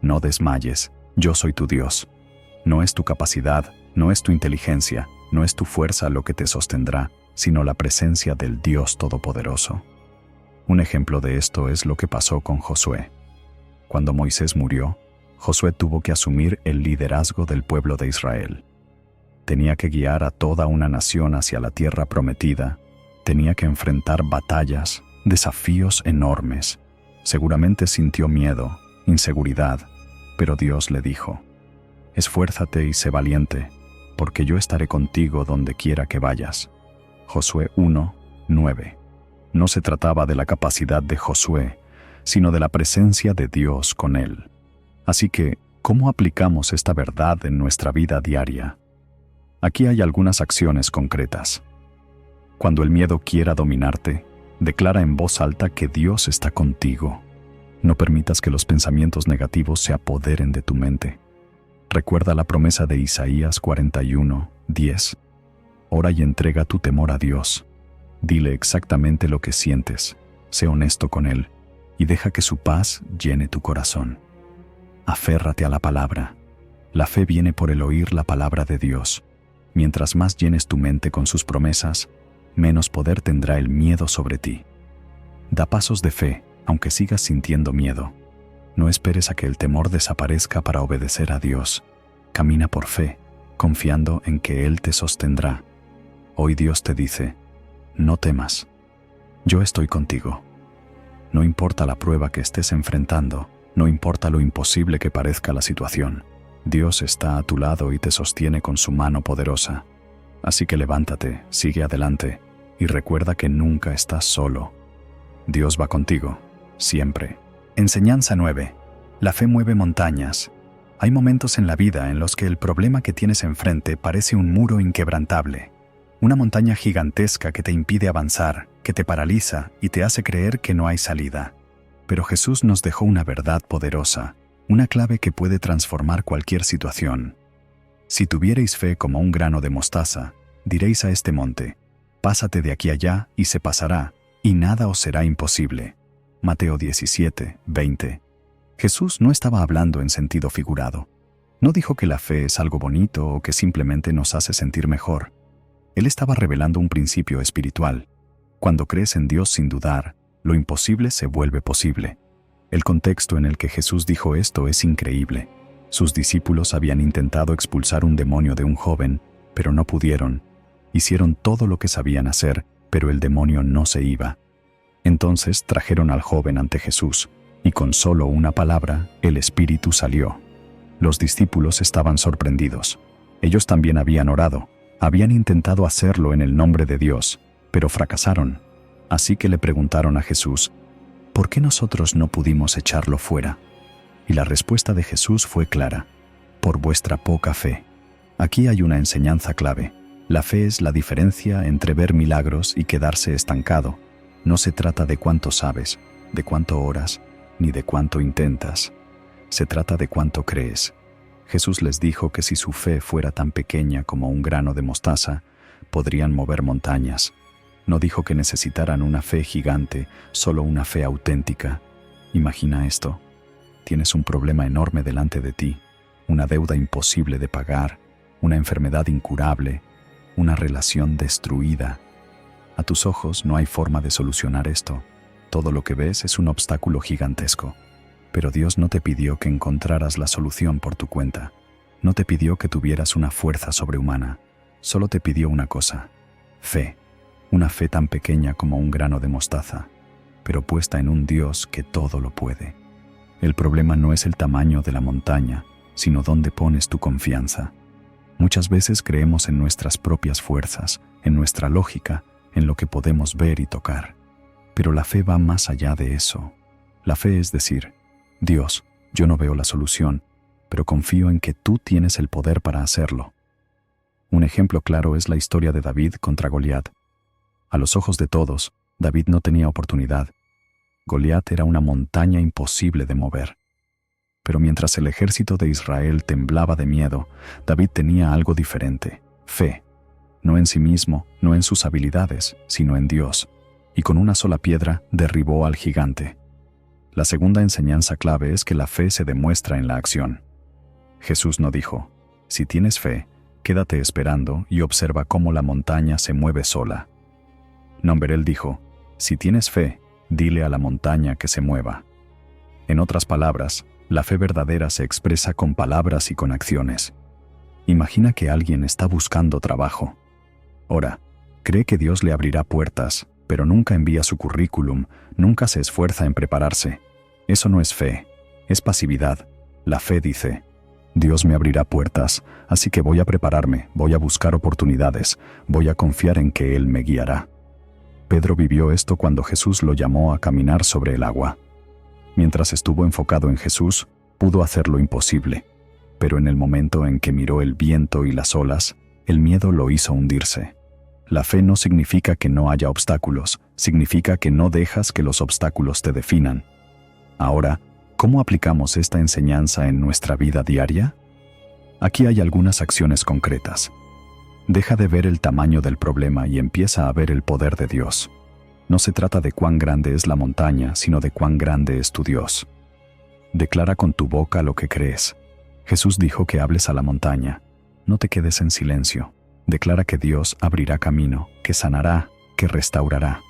A: no desmayes, yo soy tu Dios. No es tu capacidad, no es tu inteligencia, no es tu fuerza lo que te sostendrá, sino la presencia del Dios Todopoderoso. Un ejemplo de esto es lo que pasó con Josué. Cuando Moisés murió, Josué tuvo que asumir el liderazgo del pueblo de Israel. Tenía que guiar a toda una nación hacia la tierra prometida, tenía que enfrentar batallas, desafíos enormes. Seguramente sintió miedo, inseguridad, pero Dios le dijo: esfuérzate y sé valiente, porque yo estaré contigo donde quiera que vayas. Josué 1:9. No se trataba de la capacidad de Josué, sino de la presencia de Dios con él. Así que, ¿cómo aplicamos esta verdad en nuestra vida diaria? Aquí hay algunas acciones concretas. Cuando el miedo quiera dominarte, declara en voz alta que Dios está contigo. No permitas que los pensamientos negativos se apoderen de tu mente. Recuerda la promesa de Isaías 41:10. Ora y entrega tu temor a Dios. Dile exactamente lo que sientes, sé honesto con Él, y deja que su paz llene tu corazón. Aférrate a la palabra. La fe viene por el oír la palabra de Dios. Mientras más llenes tu mente con sus promesas, menos poder tendrá el miedo sobre ti. Da pasos de fe, aunque sigas sintiendo miedo. No esperes a que el temor desaparezca para obedecer a Dios. Camina por fe, confiando en que Él te sostendrá. Hoy Dios te dice: no temas. Yo estoy contigo. No importa la prueba que estés enfrentando, no importa lo imposible que parezca la situación, Dios está a tu lado y te sostiene con su mano poderosa. Así que levántate, sigue adelante, y recuerda que nunca estás solo. Dios va contigo, siempre. Enseñanza 9. La fe mueve montañas. Hay momentos en la vida en los que el problema que tienes enfrente parece un muro inquebrantable, una montaña gigantesca que te impide avanzar, que te paraliza y te hace creer que no hay salida. Pero Jesús nos dejó una verdad poderosa, una clave que puede transformar cualquier situación. Si tuvierais fe como un grano de mostaza, diréis a este monte: pásate de aquí allá, y se pasará, y nada os será imposible. Mateo 17, 20. Jesús no estaba hablando en sentido figurado. No dijo que la fe es algo bonito o que simplemente nos hace sentir mejor. Él estaba revelando un principio espiritual. Cuando crees en Dios sin dudar, lo imposible se vuelve posible. El contexto en el que Jesús dijo esto es increíble. Sus discípulos habían intentado expulsar un demonio de un joven, pero no pudieron. Hicieron todo lo que sabían hacer, pero el demonio no se iba. Entonces trajeron al joven ante Jesús, y con solo una palabra, el espíritu salió. Los discípulos estaban sorprendidos. Ellos también habían orado, habían intentado hacerlo en el nombre de Dios, pero fracasaron. Así que le preguntaron a Jesús: ¿por qué nosotros no pudimos echarlo fuera? Y la respuesta de Jesús fue clara: por vuestra poca fe. Aquí hay una enseñanza clave. La fe es la diferencia entre ver milagros y quedarse estancado. No se trata de cuánto sabes, de cuánto oras, ni de cuánto intentas. Se trata de cuánto crees. Jesús les dijo que si su fe fuera tan pequeña como un grano de mostaza, podrían mover montañas. No dijo que necesitaran una fe gigante, solo una fe auténtica. Imagina esto. Tienes un problema enorme delante de ti, una deuda imposible de pagar, una enfermedad incurable, una relación destruida. A tus ojos no hay forma de solucionar esto. Todo lo que ves es un obstáculo gigantesco. Pero Dios no te pidió que encontraras la solución por tu cuenta. No te pidió que tuvieras una fuerza sobrehumana. Solo te pidió una cosa: fe. Una fe tan pequeña como un grano de mostaza, pero puesta en un Dios que todo lo puede. El problema no es el tamaño de la montaña, sino dónde pones tu confianza. Muchas veces creemos en nuestras propias fuerzas, en nuestra lógica, en lo que podemos ver y tocar. Pero la fe va más allá de eso. La fe es decir: Dios, yo no veo la solución, pero confío en que tú tienes el poder para hacerlo. Un ejemplo claro es la historia de David contra Goliat. A los ojos de todos, David no tenía oportunidad. Goliat era una montaña imposible de mover. Pero mientras el ejército de Israel temblaba de miedo, David tenía algo diferente: fe. No en sí mismo, no en sus habilidades, sino en Dios. Y con una sola piedra derribó al gigante. La segunda enseñanza clave es que la fe se demuestra en la acción. Jesús no dijo: si tienes fe, quédate esperando y observa cómo la montaña se mueve sola. No, él dijo: si tienes fe, dile a la montaña que se mueva. En otras palabras, la fe verdadera se expresa con palabras y con acciones. Imagina que alguien está buscando trabajo. Ora, cree que Dios le abrirá puertas, pero nunca envía su currículum, nunca se esfuerza en prepararse. Eso no es fe, es pasividad. La fe dice: Dios me abrirá puertas, así que voy a prepararme, voy a buscar oportunidades, voy a confiar en que Él me guiará. Pedro vivió esto cuando Jesús lo llamó a caminar sobre el agua. Mientras estuvo enfocado en Jesús, pudo hacer lo imposible. Pero en el momento en que miró el viento y las olas, el miedo lo hizo hundirse. La fe no significa que no haya obstáculos, significa que no dejas que los obstáculos te definan. Ahora, ¿cómo aplicamos esta enseñanza en nuestra vida diaria? Aquí hay algunas acciones concretas. Deja de ver el tamaño del problema y empieza a ver el poder de Dios. No se trata de cuán grande es la montaña, sino de cuán grande es tu Dios. Declara con tu boca lo que crees. Jesús dijo que hables a la montaña. No te quedes en silencio. Declara que Dios abrirá camino, que sanará, que restaurará.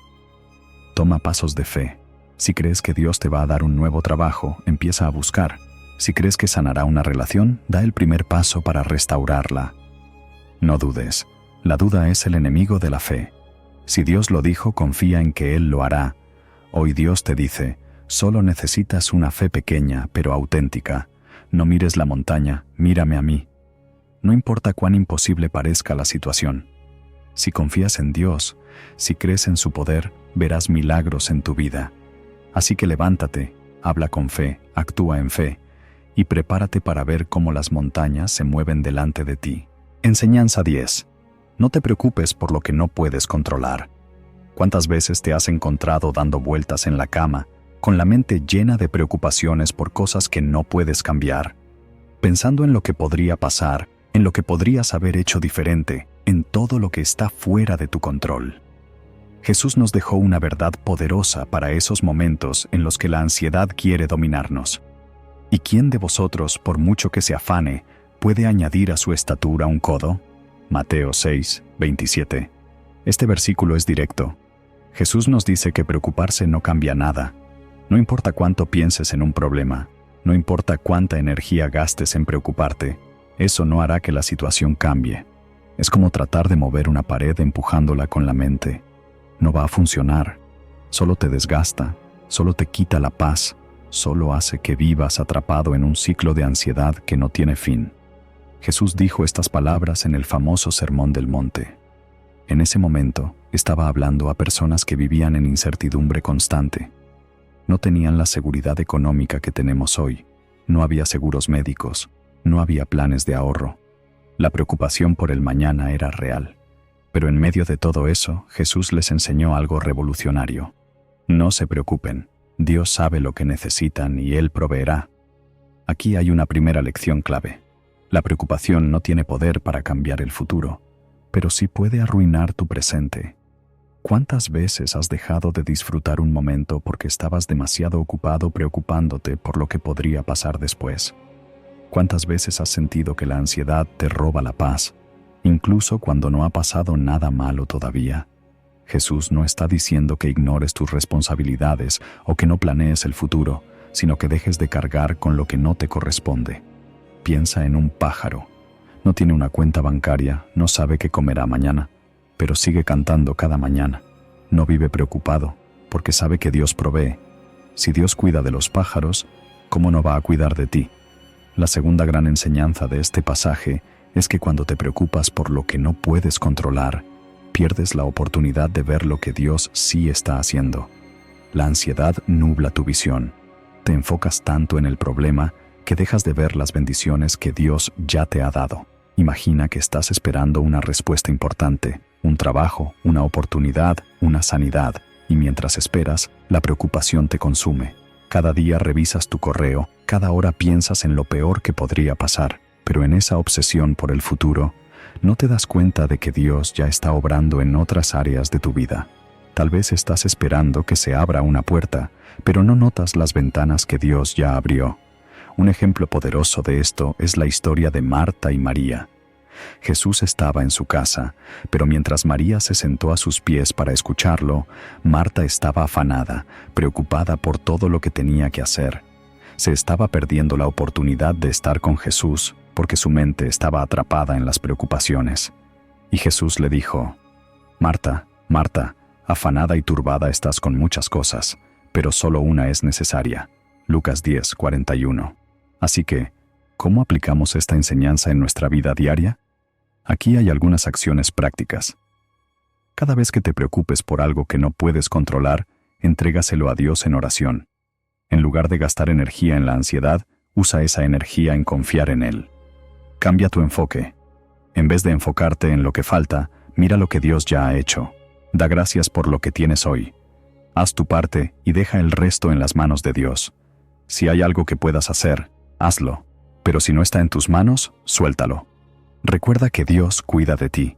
A: Toma pasos de fe. Si crees que Dios te va a dar un nuevo trabajo, empieza a buscar. Si crees que sanará una relación, da el primer paso para restaurarla. No dudes. La duda es el enemigo de la fe. Si Dios lo dijo, confía en que Él lo hará. Hoy Dios te dice: solo necesitas una fe pequeña, pero auténtica. No mires la montaña, mírame a mí. No importa cuán imposible parezca la situación. Si confías en Dios, si crees en su poder, verás milagros en tu vida. Así que levántate, habla con fe, actúa en fe, y prepárate para ver cómo las montañas se mueven delante de ti. Enseñanza 10. No te preocupes por lo que no puedes controlar. ¿Cuántas veces te has encontrado dando vueltas en la cama, con la mente llena de preocupaciones por cosas que no puedes cambiar, pensando en lo que podría pasar, en lo que podrías haber hecho diferente, en todo lo que está fuera de tu control. Jesús nos dejó una verdad poderosa para esos momentos en los que la ansiedad quiere dominarnos. ¿Y quién de vosotros, por mucho que se afane, puede añadir a su estatura un codo? Mateo 6, 27. Este versículo es directo. Jesús nos dice que preocuparse no cambia nada. No importa cuánto pienses en un problema, no importa cuánta energía gastes en preocuparte, eso no hará que la situación cambie. Es como tratar de mover una pared empujándola con la mente. No va a funcionar. Solo te desgasta, solo te quita la paz, solo hace que vivas atrapado en un ciclo de ansiedad que no tiene fin. Jesús dijo estas palabras en el famoso Sermón del Monte. En ese momento, estaba hablando a personas que vivían en incertidumbre constante. No tenían la seguridad económica que tenemos hoy. No había seguros médicos, no había planes de ahorro. La preocupación por el mañana era real. Pero en medio de todo eso, Jesús les enseñó algo revolucionario. No se preocupen, Dios sabe lo que necesitan y Él proveerá. Aquí hay una primera lección clave. La preocupación no tiene poder para cambiar el futuro, pero sí puede arruinar tu presente. ¿Cuántas veces has dejado de disfrutar un momento porque estabas demasiado ocupado preocupándote por lo que podría pasar después? ¿Cuántas veces has sentido que la ansiedad te roba la paz, incluso cuando no ha pasado nada malo todavía? Jesús no está diciendo que ignores tus responsabilidades o que no planees el futuro, sino que dejes de cargar con lo que no te corresponde. Piensa en un pájaro. No tiene una cuenta bancaria, no sabe qué comerá mañana, pero sigue cantando cada mañana. No vive preocupado, porque sabe que Dios provee. Si Dios cuida de los pájaros, ¿cómo no va a cuidar de ti? La segunda gran enseñanza de este pasaje es que cuando te preocupas por lo que no puedes controlar, pierdes la oportunidad de ver lo que Dios sí está haciendo. La ansiedad nubla tu visión. Te enfocas tanto en el problema que dejas de ver las bendiciones que Dios ya te ha dado. Imagina que estás esperando una respuesta importante, un trabajo, una oportunidad, una sanidad, y mientras esperas, la preocupación te consume. Cada día revisas tu correo, cada hora piensas en lo peor que podría pasar, pero en esa obsesión por el futuro, no te das cuenta de que Dios ya está obrando en otras áreas de tu vida. Tal vez estás esperando que se abra una puerta, pero no notas las ventanas que Dios ya abrió. Un ejemplo poderoso de esto es la historia de Marta y María. Jesús estaba en su casa, pero mientras María se sentó a sus pies para escucharlo, Marta estaba afanada, preocupada por todo lo que tenía que hacer. Se estaba perdiendo la oportunidad de estar con Jesús porque su mente estaba atrapada en las preocupaciones. Y Jesús le dijo: Marta, Marta, afanada y turbada estás con muchas cosas, pero solo una es necesaria. Lucas 10, 41. Así que, ¿cómo aplicamos esta enseñanza en nuestra vida diaria? Aquí hay algunas acciones prácticas. Cada vez que te preocupes por algo que no puedes controlar, entrégaselo a Dios en oración. En lugar de gastar energía en la ansiedad, usa esa energía en confiar en Él. Cambia tu enfoque. En vez de enfocarte en lo que falta, mira lo que Dios ya ha hecho. Da gracias por lo que tienes hoy. Haz tu parte y deja el resto en las manos de Dios. Si hay algo que puedas hacer, hazlo. Pero si no está en tus manos, suéltalo. Recuerda que Dios cuida de ti.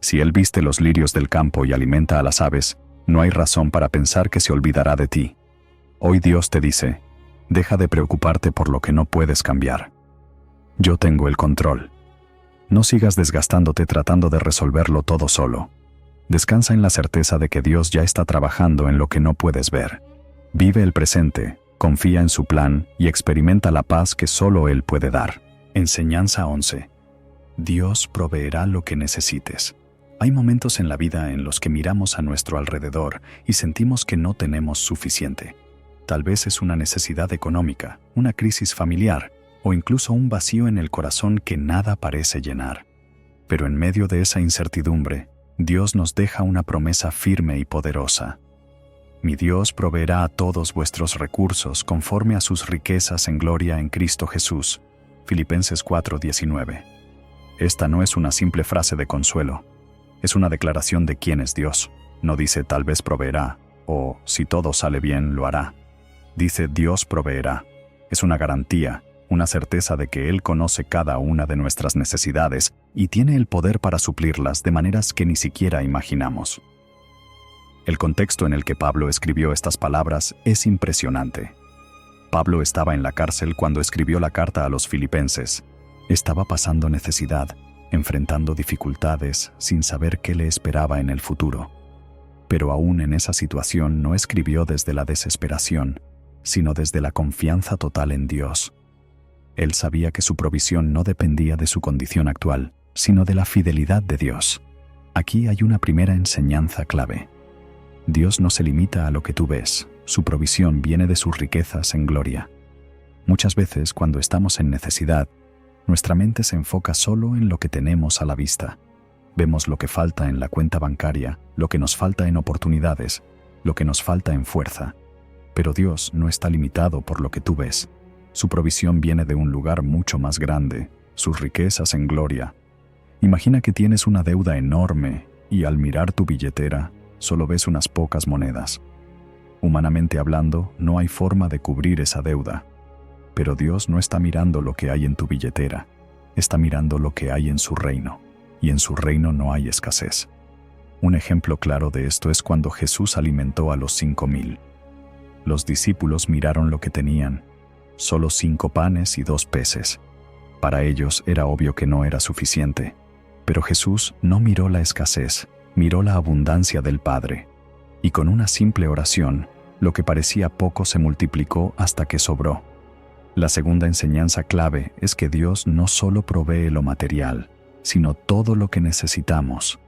A: Si Él viste los lirios del campo y alimenta a las aves, no hay razón para pensar que se olvidará de ti. Hoy Dios te dice: deja de preocuparte por lo que no puedes cambiar. Yo tengo el control. No sigas desgastándote tratando de resolverlo todo solo. Descansa en la certeza de que Dios ya está trabajando en lo que no puedes ver. Vive el presente, confía en su plan y experimenta la paz que solo Él puede dar. Enseñanza 11. Dios proveerá lo que necesites. Hay momentos en la vida en los que miramos a nuestro alrededor y sentimos que no tenemos suficiente. Tal vez es una necesidad económica, una crisis familiar o incluso un vacío en el corazón que nada parece llenar. Pero en medio de esa incertidumbre, Dios nos deja una promesa firme y poderosa. Mi Dios proveerá a todos vuestros recursos conforme a sus riquezas en gloria en Cristo Jesús. Filipenses 4:19. Esta no es una simple frase de consuelo. Es una declaración de quién es Dios. No dice tal vez proveerá o si todo sale bien lo hará. Dice Dios proveerá. Es una garantía, una certeza de que Él conoce cada una de nuestras necesidades y tiene el poder para suplirlas de maneras que ni siquiera imaginamos. El contexto en el que Pablo escribió estas palabras es impresionante. Pablo estaba en la cárcel cuando escribió la carta a los filipenses. Estaba pasando necesidad, enfrentando dificultades sin saber qué le esperaba en el futuro. Pero aún en esa situación no escribió desde la desesperación, sino desde la confianza total en Dios. Él sabía que su provisión no dependía de su condición actual, sino de la fidelidad de Dios. Aquí hay una primera enseñanza clave. Dios no se limita a lo que tú ves, su provisión viene de sus riquezas en gloria. Muchas veces, cuando estamos en necesidad, nuestra mente se enfoca solo en lo que tenemos a la vista. Vemos lo que falta en la cuenta bancaria, lo que nos falta en oportunidades, lo que nos falta en fuerza. Pero Dios no está limitado por lo que tú ves. Su provisión viene de un lugar mucho más grande, sus riquezas en gloria. Imagina que tienes una deuda enorme y al mirar tu billetera, solo ves unas pocas monedas. Humanamente hablando, no hay forma de cubrir esa deuda. Pero Dios no está mirando lo que hay en tu billetera, está mirando lo que hay en su reino, y en su reino no hay escasez. Un ejemplo claro de esto es cuando Jesús alimentó a los 5,000. Los discípulos miraron lo que tenían, solo 5 panes y 2 peces. Para ellos era obvio que no era suficiente, pero Jesús no miró la escasez, miró la abundancia del Padre. Y con una simple oración, lo que parecía poco se multiplicó hasta que sobró. La segunda enseñanza clave es que Dios no solo provee lo material, sino todo lo que necesitamos.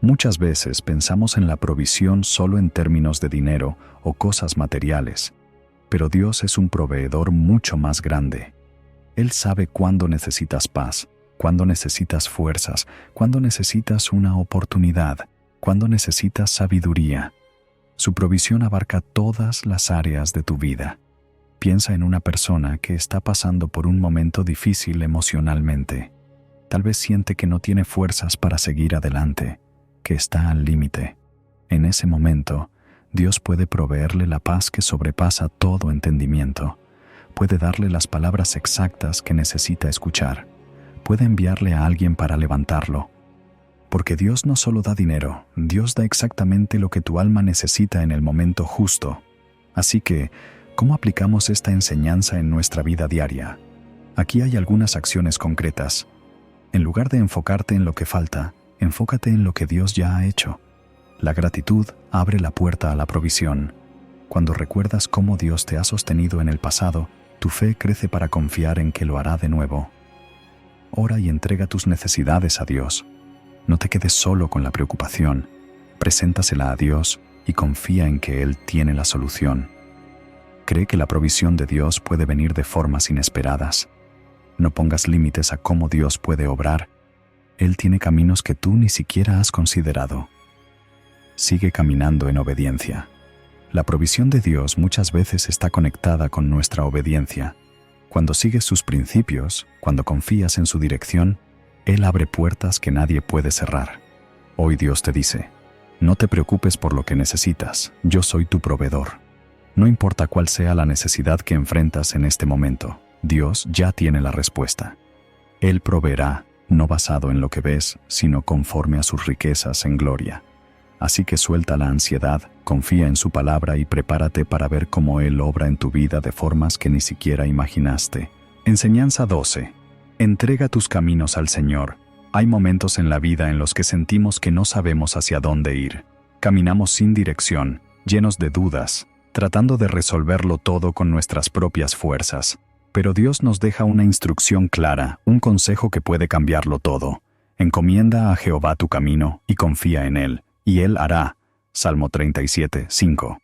A: Muchas veces pensamos en la provisión solo en términos de dinero o cosas materiales, pero Dios es un proveedor mucho más grande. Él sabe cuándo necesitas paz, cuándo necesitas fuerzas, cuándo necesitas una oportunidad, cuándo necesitas sabiduría. Su provisión abarca todas las áreas de tu vida. Piensa en una persona que está pasando por un momento difícil emocionalmente. Tal vez siente que no tiene fuerzas para seguir adelante, que está al límite. En ese momento, Dios puede proveerle la paz que sobrepasa todo entendimiento. Puede darle las palabras exactas que necesita escuchar. Puede enviarle a alguien para levantarlo. Porque Dios no solo da dinero, Dios da exactamente lo que tu alma necesita en el momento justo. Así que, ¿cómo aplicamos esta enseñanza en nuestra vida diaria? Aquí hay algunas acciones concretas. En lugar de enfocarte en lo que falta, enfócate en lo que Dios ya ha hecho. La gratitud abre la puerta a la provisión. Cuando recuerdas cómo Dios te ha sostenido en el pasado, tu fe crece para confiar en que lo hará de nuevo. Ora y entrega tus necesidades a Dios. No te quedes solo con la preocupación. Preséntasela a Dios y confía en que Él tiene la solución. Cree que la provisión de Dios puede venir de formas inesperadas. No pongas límites a cómo Dios puede obrar. Él tiene caminos que tú ni siquiera has considerado. Sigue caminando en obediencia. La provisión de Dios muchas veces está conectada con nuestra obediencia. Cuando sigues sus principios, cuando confías en su dirección, Él abre puertas que nadie puede cerrar. Hoy Dios te dice, no te preocupes por lo que necesitas, yo soy tu proveedor. No importa cuál sea la necesidad que enfrentas en este momento, Dios ya tiene la respuesta. Él proveerá, no basado en lo que ves, sino conforme a sus riquezas en gloria. Así que suelta la ansiedad, confía en su palabra y prepárate para ver cómo Él obra en tu vida de formas que ni siquiera imaginaste. Enseñanza 12. Entrega tus caminos al Señor. Hay momentos en la vida en los que sentimos que no sabemos hacia dónde ir. Caminamos sin dirección, llenos de dudas, tratando de resolverlo todo con nuestras propias fuerzas. Pero Dios nos deja una instrucción clara, un consejo que puede cambiarlo todo. Encomienda a Jehová tu camino y confía en Él, y Él hará. Salmo 37, 5.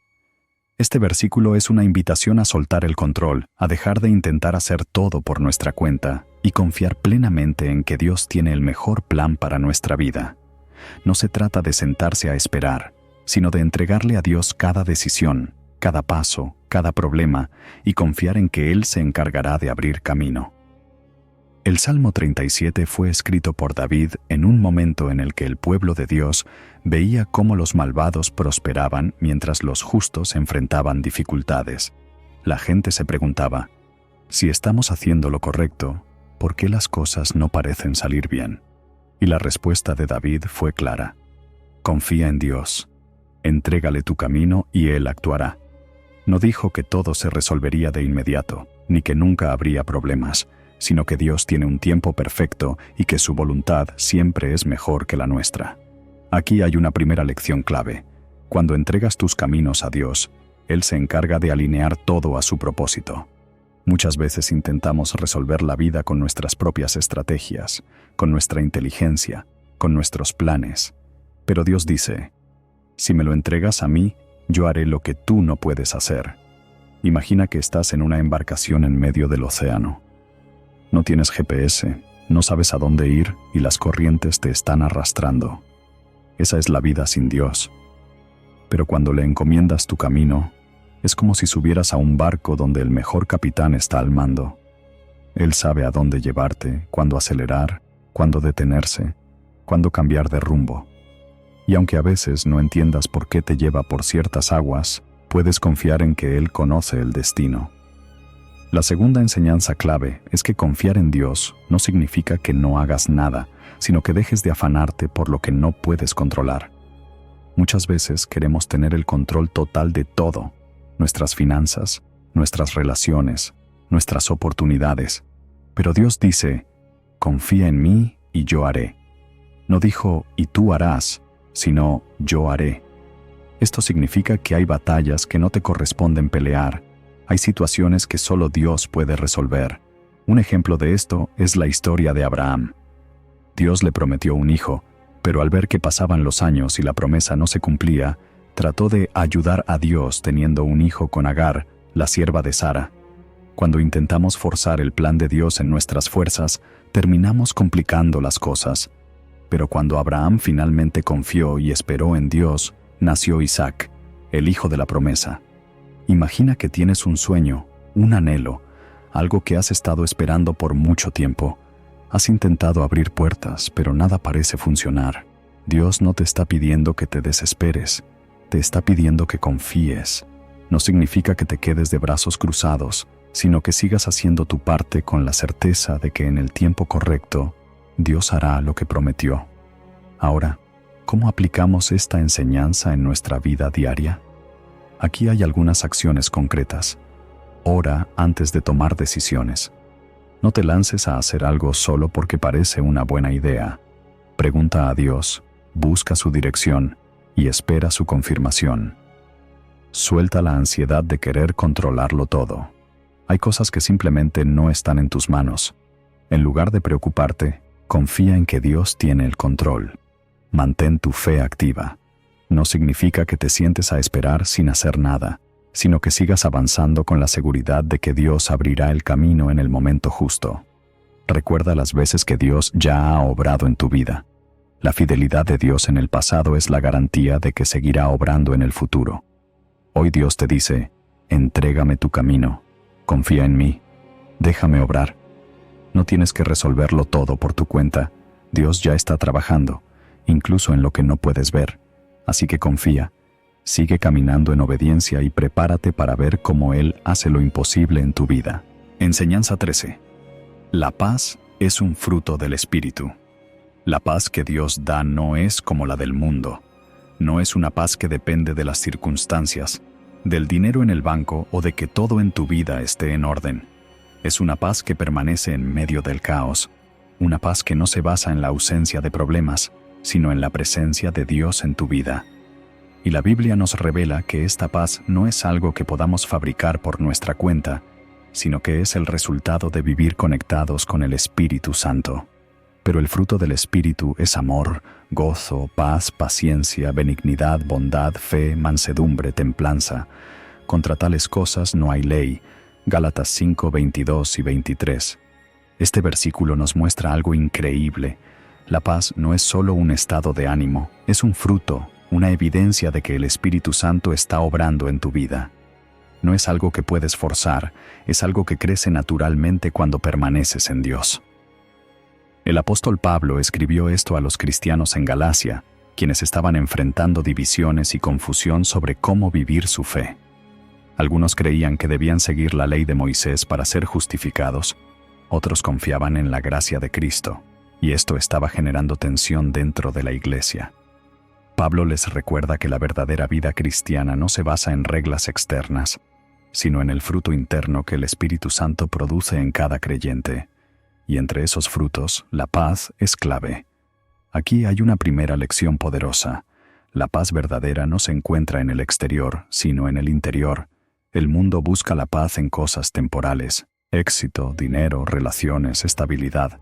A: Este versículo es una invitación a soltar el control, a dejar de intentar hacer todo por nuestra cuenta y confiar plenamente en que Dios tiene el mejor plan para nuestra vida. No se trata de sentarse a esperar, sino de entregarle a Dios cada decisión, cada paso, cada problema y confiar en que Él se encargará de abrir camino. El Salmo 37 fue escrito por David en un momento en el que el pueblo de Dios veía cómo los malvados prosperaban mientras los justos enfrentaban dificultades. la gente se preguntaba, si estamos haciendo lo correcto, ¿por qué las cosas no parecen salir bien? Y la respuesta de David fue clara. Confía en Dios. Entrégale tu camino y Él actuará. No dijo que todo se resolvería de inmediato, ni que nunca habría problemas, sino que Dios tiene un tiempo perfecto y que su voluntad siempre es mejor que la nuestra. Aquí hay una primera lección clave. Cuando entregas tus caminos a Dios, Él se encarga de alinear todo a su propósito. Muchas veces intentamos resolver la vida con nuestras propias estrategias, con nuestra inteligencia, con nuestros planes. Pero Dios dice, si me lo entregas a mí, yo haré lo que tú no puedes hacer. Imagina que estás en una embarcación en medio del océano. No tienes GPS, no sabes a dónde ir y las corrientes te están arrastrando. Esa es la vida sin Dios. Pero cuando le encomiendas tu camino, es como si subieras a un barco donde el mejor capitán está al mando. Él sabe a dónde llevarte, cuándo acelerar, cuándo detenerse, cuándo cambiar de rumbo. Y aunque a veces no entiendas por qué te lleva por ciertas aguas, puedes confiar en que Él conoce el destino. La segunda enseñanza clave es que confiar en Dios no significa que no hagas nada, sino que dejes de afanarte por lo que no puedes controlar. Muchas veces queremos tener el control total de todo, nuestras finanzas, nuestras relaciones, nuestras oportunidades. Pero Dios dice, confía en mí y yo haré. No dijo, y tú harás, sino yo haré. Esto significa que hay batallas que no te corresponden pelear. Hay situaciones que solo Dios puede resolver. Un ejemplo de esto es la historia de Abraham. Dios le prometió un hijo, pero al ver que pasaban los años y la promesa no se cumplía, trató de ayudar a Dios teniendo un hijo con Agar, la sierva de Sara. Cuando intentamos forzar el plan de Dios en nuestras fuerzas, terminamos complicando las cosas. Pero cuando Abraham finalmente confió y esperó en Dios, nació Isaac, el hijo de la promesa. Imagina que tienes un sueño, un anhelo, algo que has estado esperando por mucho tiempo. Has intentado abrir puertas, pero nada parece funcionar. Dios no te está pidiendo que te desesperes, te está pidiendo que confíes. No significa que te quedes de brazos cruzados, sino que sigas haciendo tu parte con la certeza de que en el tiempo correcto, Dios hará lo que prometió. Ahora, ¿cómo aplicamos esta enseñanza en nuestra vida diaria? Aquí hay algunas acciones concretas. Ora antes de tomar decisiones. No te lances a hacer algo solo porque parece una buena idea. Pregunta a Dios, busca su dirección y espera su confirmación. Suelta la ansiedad de querer controlarlo todo. Hay cosas que simplemente no están en tus manos. En lugar de preocuparte, confía en que Dios tiene el control. Mantén tu fe activa. No significa que te sientes a esperar sin hacer nada, sino que sigas avanzando con la seguridad de que Dios abrirá el camino en el momento justo. Recuerda las veces que Dios ya ha obrado en tu vida. La fidelidad de Dios en el pasado es la garantía de que seguirá obrando en el futuro. Hoy Dios te dice, entrégame tu camino, confía en mí, déjame obrar. No tienes que resolverlo todo por tu cuenta. Dios ya está trabajando, incluso en lo que no puedes ver. Así que confía, sigue caminando en obediencia y prepárate para ver cómo Él hace lo imposible en tu vida. Enseñanza 13. La paz es un fruto del Espíritu. La paz que Dios da no es como la del mundo. No es una paz que depende de las circunstancias, del dinero en el banco o de que todo en tu vida esté en orden. Es una paz que permanece en medio del caos, una paz que no se basa en la ausencia de problemas, sino en la presencia de Dios en tu vida. Y la Biblia nos revela que esta paz no es algo que podamos fabricar por nuestra cuenta, sino que es el resultado de vivir conectados con el Espíritu Santo. Pero el fruto del Espíritu es amor, gozo, paz, paciencia, benignidad, bondad, fe, mansedumbre, templanza. Contra tales cosas no hay ley. Gálatas 5, 22 y 23. Este versículo nos muestra algo increíble. La paz no es solo un estado de ánimo, es un fruto, una evidencia de que el Espíritu Santo está obrando en tu vida. No es algo que puedes forzar, es algo que crece naturalmente cuando permaneces en Dios. El apóstol Pablo escribió esto a los cristianos en Galacia, quienes estaban enfrentando divisiones y confusión sobre cómo vivir su fe. Algunos creían que debían seguir la ley de Moisés para ser justificados, otros confiaban en la gracia de Cristo, y esto estaba generando tensión dentro de la iglesia. Pablo les recuerda que la verdadera vida cristiana no se basa en reglas externas, sino en el fruto interno que el Espíritu Santo produce en cada creyente. Y entre esos frutos, la paz es clave. Aquí hay una primera lección poderosa. La paz verdadera no se encuentra en el exterior, sino en el interior. El mundo busca la paz en cosas temporales, éxito, dinero, relaciones, estabilidad.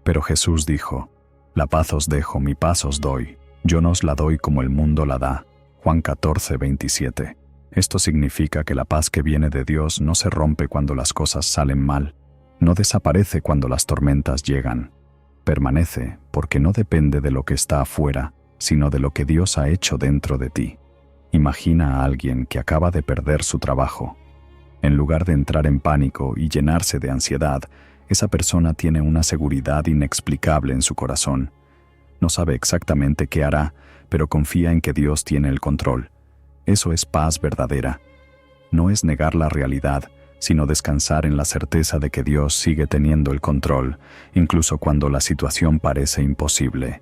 A: Pero Jesús dijo, «La paz os dejo, mi paz os doy. Yo no os la doy como el mundo la da». Juan 14:27. Esto significa que la paz que viene de Dios no se rompe cuando las cosas salen mal, no desaparece cuando las tormentas llegan. Permanece porque no depende de lo que está afuera, sino de lo que Dios ha hecho dentro de ti. Imagina a alguien que acaba de perder su trabajo. En lugar de entrar en pánico y llenarse de ansiedad, esa persona tiene una seguridad inexplicable en su corazón. No sabe exactamente qué hará, pero confía en que Dios tiene el control. Eso es paz verdadera. No es negar la realidad, sino descansar en la certeza de que Dios sigue teniendo el control, incluso cuando la situación parece imposible.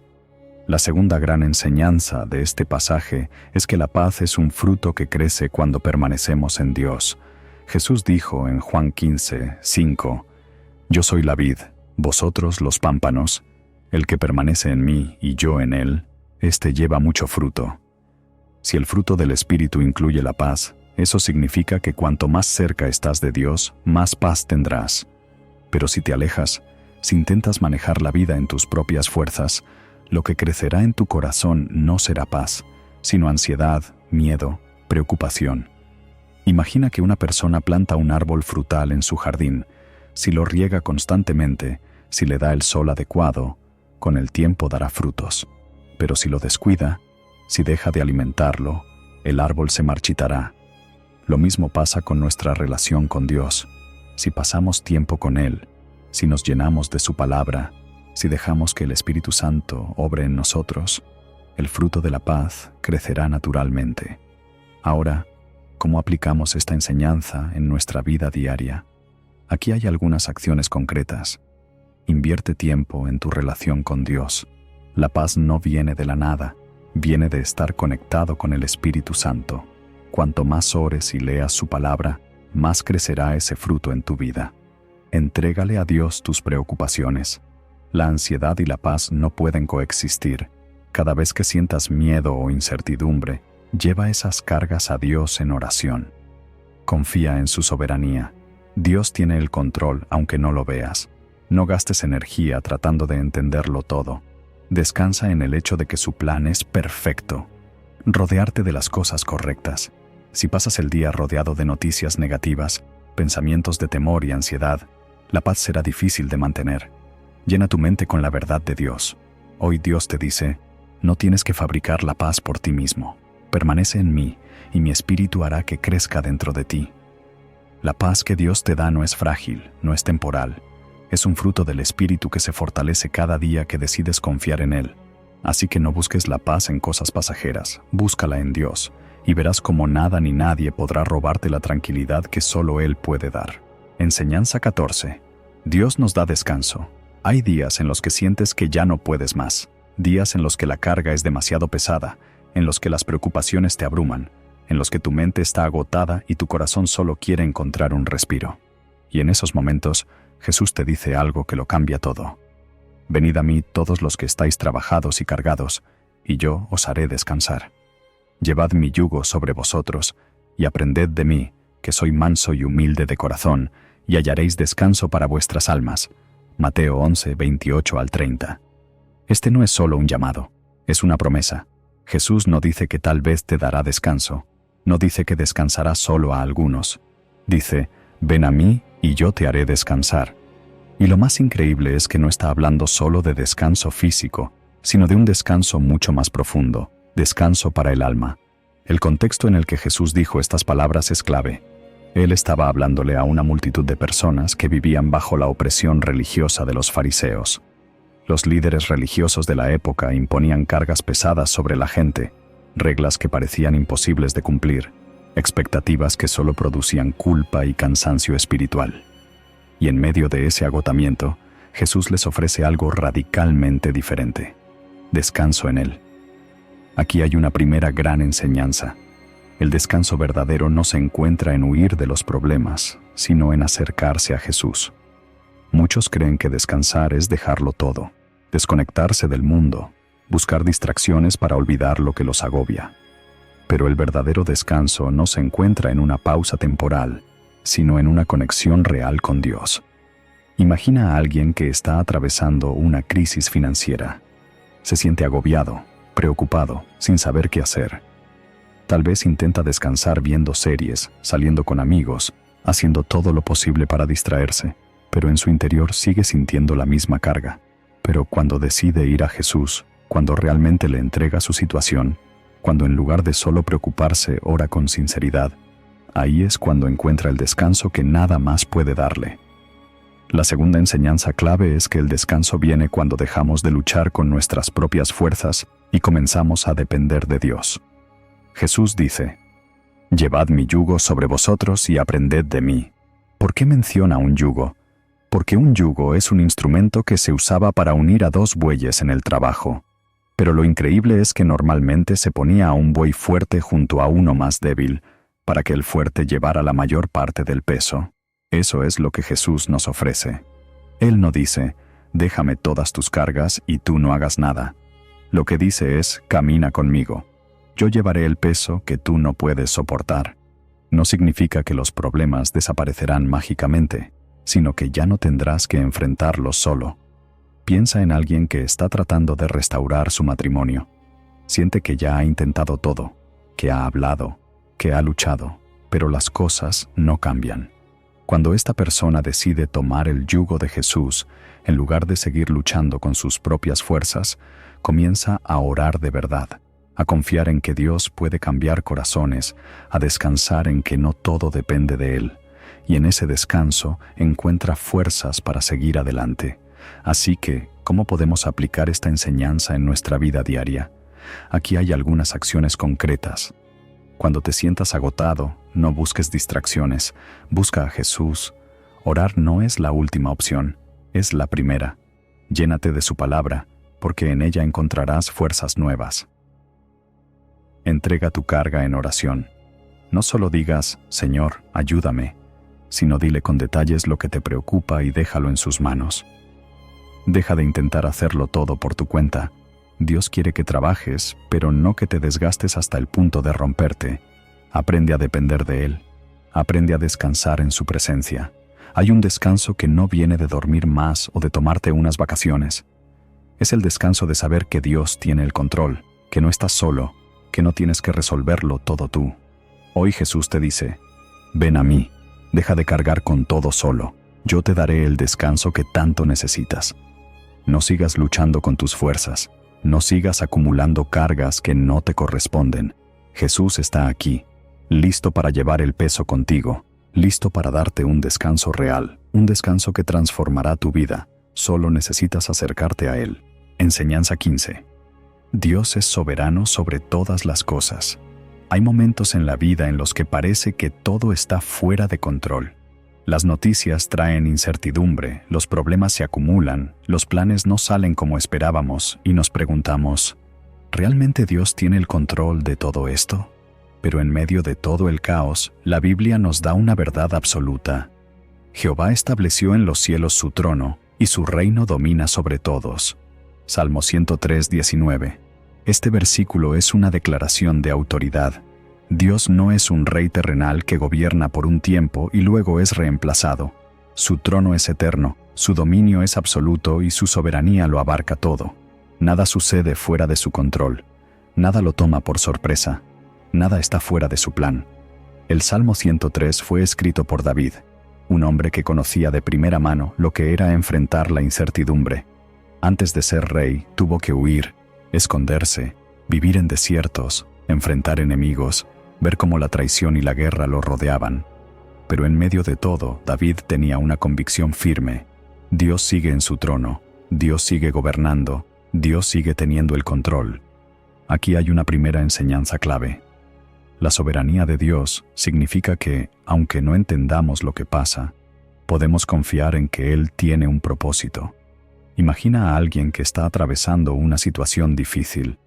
A: La segunda gran enseñanza de este pasaje es que la paz es un fruto que crece cuando permanecemos en Dios. Jesús dijo en Juan 15:5, «Yo soy la vid, vosotros los pámpanos. El que permanece en mí y yo en él, éste lleva mucho fruto». Si el fruto del Espíritu incluye la paz, eso significa que cuanto más cerca estás de Dios, más paz tendrás. Pero si te alejas, si intentas manejar la vida en tus propias fuerzas, lo que crecerá en tu corazón no será paz, sino ansiedad, miedo, preocupación. Imagina que una persona planta un árbol frutal en su jardín. Si lo riega constantemente, si le da el sol adecuado, con el tiempo dará frutos. Pero si lo descuida, si deja de alimentarlo, el árbol se marchitará. Lo mismo pasa con nuestra relación con Dios. Si pasamos tiempo con Él, si nos llenamos de su palabra, si dejamos que el Espíritu Santo obre en nosotros, el fruto de la paz crecerá naturalmente. Ahora, ¿cómo aplicamos esta enseñanza en nuestra vida diaria? Aquí hay algunas acciones concretas. Invierte tiempo en tu relación con Dios. La paz no viene de la nada, viene de estar conectado con el Espíritu Santo. Cuanto más ores y leas su palabra, más crecerá ese fruto en tu vida. Entrégale a Dios tus preocupaciones. La ansiedad y la paz no pueden coexistir. Cada vez que sientas miedo o incertidumbre, lleva esas cargas a Dios en oración. Confía en su soberanía. Dios tiene el control aunque no lo veas. No gastes energía tratando de entenderlo todo. Descansa en el hecho de que su plan es perfecto. Rodearte de las cosas correctas. Si pasas el día rodeado de noticias negativas, pensamientos de temor y ansiedad, la paz será difícil de mantener. Llena tu mente con la verdad de Dios. Hoy Dios te dice, no tienes que fabricar la paz por ti mismo. Permanece en mí, y mi espíritu hará que crezca dentro de ti. La paz que Dios te da no es frágil, no es temporal. Es un fruto del espíritu que se fortalece cada día que decides confiar en Él. Así que no busques la paz en cosas pasajeras, búscala en Dios, y verás cómo nada ni nadie podrá robarte la tranquilidad que solo Él puede dar. Enseñanza 14. Dios nos da descanso. Hay días en los que sientes que ya no puedes más, días en los que la carga es demasiado pesada, en los que las preocupaciones te abruman, en los que tu mente está agotada y tu corazón solo quiere encontrar un respiro. Y en esos momentos, Jesús te dice algo que lo cambia todo. Venid a mí todos los que estáis trabajados y cargados, y yo os haré descansar. Llevad mi yugo sobre vosotros, y aprended de mí, que soy manso y humilde de corazón, y hallaréis descanso para vuestras almas. Mateo 11, 28 al 30. Este no es solo un llamado, es una promesa. Jesús no dice que tal vez te dará descanso, no dice que descansará solo a algunos. Dice, ven a mí y yo te haré descansar. Y lo más increíble es que no está hablando solo de descanso físico, sino de un descanso mucho más profundo, descanso para el alma. El contexto en el que Jesús dijo estas palabras es clave. Él estaba hablándole a una multitud de personas que vivían bajo la opresión religiosa de los fariseos. Los líderes religiosos de la época imponían cargas pesadas sobre la gente, reglas que parecían imposibles de cumplir. expectativas que solo producían culpa y cansancio espiritual. Y en medio de ese agotamiento, Jesús les ofrece algo radicalmente diferente: descanso en Él. Aquí hay una primera gran enseñanza. El descanso verdadero no se encuentra en huir de los problemas, sino en acercarse a Jesús. Muchos creen que descansar es dejarlo todo, desconectarse del mundo, buscar distracciones para olvidar lo que los agobia. Pero el verdadero descanso no se encuentra en una pausa temporal, sino en una conexión real con Dios. Imagina a alguien que está atravesando una crisis financiera. Se siente agobiado, preocupado, sin saber qué hacer. Tal vez intenta descansar viendo series, saliendo con amigos, haciendo todo lo posible para distraerse, pero en su interior sigue sintiendo la misma carga. Pero cuando decide ir a Jesús, cuando realmente le entrega su situación, cuando en lugar de solo preocuparse ora con sinceridad, ahí es cuando encuentra el descanso que nada más puede darle. La segunda enseñanza clave es que el descanso viene cuando dejamos de luchar con nuestras propias fuerzas y comenzamos a depender de Dios. Jesús dice: «Llevad mi yugo sobre vosotros y aprended de mí». ¿Por qué menciona un yugo? Porque un yugo es un instrumento que se usaba para unir a dos bueyes en el trabajo. Pero lo increíble es que normalmente se ponía a un buey fuerte junto a uno más débil, para que el fuerte llevara la mayor parte del peso. Eso es lo que Jesús nos ofrece. Él no dice: «Déjame todas tus cargas y tú no hagas nada». Lo que dice es: «Camina conmigo. Yo llevaré el peso que tú no puedes soportar». No significa que los problemas desaparecerán mágicamente, sino que ya no tendrás que enfrentarlos solo. Piensa en alguien que está tratando de restaurar su matrimonio. Siente que ya ha intentado todo, que ha hablado, que ha luchado, pero las cosas no cambian. Cuando esta persona decide tomar el yugo de Jesús, en lugar de seguir luchando con sus propias fuerzas, comienza a orar de verdad, a confiar en que Dios puede cambiar corazones, a descansar en que no todo depende de Él, y en ese descanso encuentra fuerzas para seguir adelante. Así que, ¿cómo podemos aplicar esta enseñanza en nuestra vida diaria? Aquí hay algunas acciones concretas. Cuando te sientas agotado, no busques distracciones, busca a Jesús. Orar no es la última opción, es la primera. Llénate de su palabra, porque en ella encontrarás fuerzas nuevas. Entrega tu carga en oración. No solo digas: «Señor, ayúdame», sino dile con detalles lo que te preocupa y déjalo en sus manos. Deja de intentar hacerlo todo por tu cuenta. Dios quiere que trabajes, pero no que te desgastes hasta el punto de romperte. Aprende a depender de Él. Aprende a descansar en su presencia. Hay un descanso que no viene de dormir más o de tomarte unas vacaciones. Es el descanso de saber que Dios tiene el control, que no estás solo, que no tienes que resolverlo todo tú. Hoy Jesús te dice: «Ven a mí, deja de cargar con todo solo. Yo te daré el descanso que tanto necesitas». No sigas luchando con tus fuerzas. No sigas acumulando cargas que no te corresponden. Jesús está aquí, listo para llevar el peso contigo, listo para darte un descanso real, un descanso que transformará tu vida. Solo necesitas acercarte a Él. Enseñanza 15. Dios es soberano sobre todas las cosas. Hay momentos en la vida en los que parece que todo está fuera de control. Las noticias traen incertidumbre, los problemas se acumulan, los planes no salen como esperábamos y nos preguntamos: ¿realmente Dios tiene el control de todo esto? Pero en medio de todo el caos, la Biblia nos da una verdad absoluta. Jehová estableció en los cielos su trono, y su reino domina sobre todos. Salmo 103:19. Este versículo es una declaración de autoridad. Dios no es un rey terrenal que gobierna por un tiempo y luego es reemplazado. Su trono es eterno, su dominio es absoluto y su soberanía lo abarca todo. Nada sucede fuera de su control. Nada lo toma por sorpresa. Nada está fuera de su plan. El Salmo 103 fue escrito por David, un hombre que conocía de primera mano lo que era enfrentar la incertidumbre. Antes de ser rey, tuvo que huir, esconderse, vivir en desiertos, enfrentar enemigos, ver cómo la traición y la guerra lo rodeaban. Pero en medio de todo, David tenía una convicción firme. Dios sigue en su trono, Dios sigue gobernando, Dios sigue teniendo el control. Aquí hay una primera enseñanza clave. La soberanía de Dios significa que, aunque no entendamos lo que pasa, podemos confiar en que Él tiene un propósito. Imagina a alguien que está atravesando una situación difícil.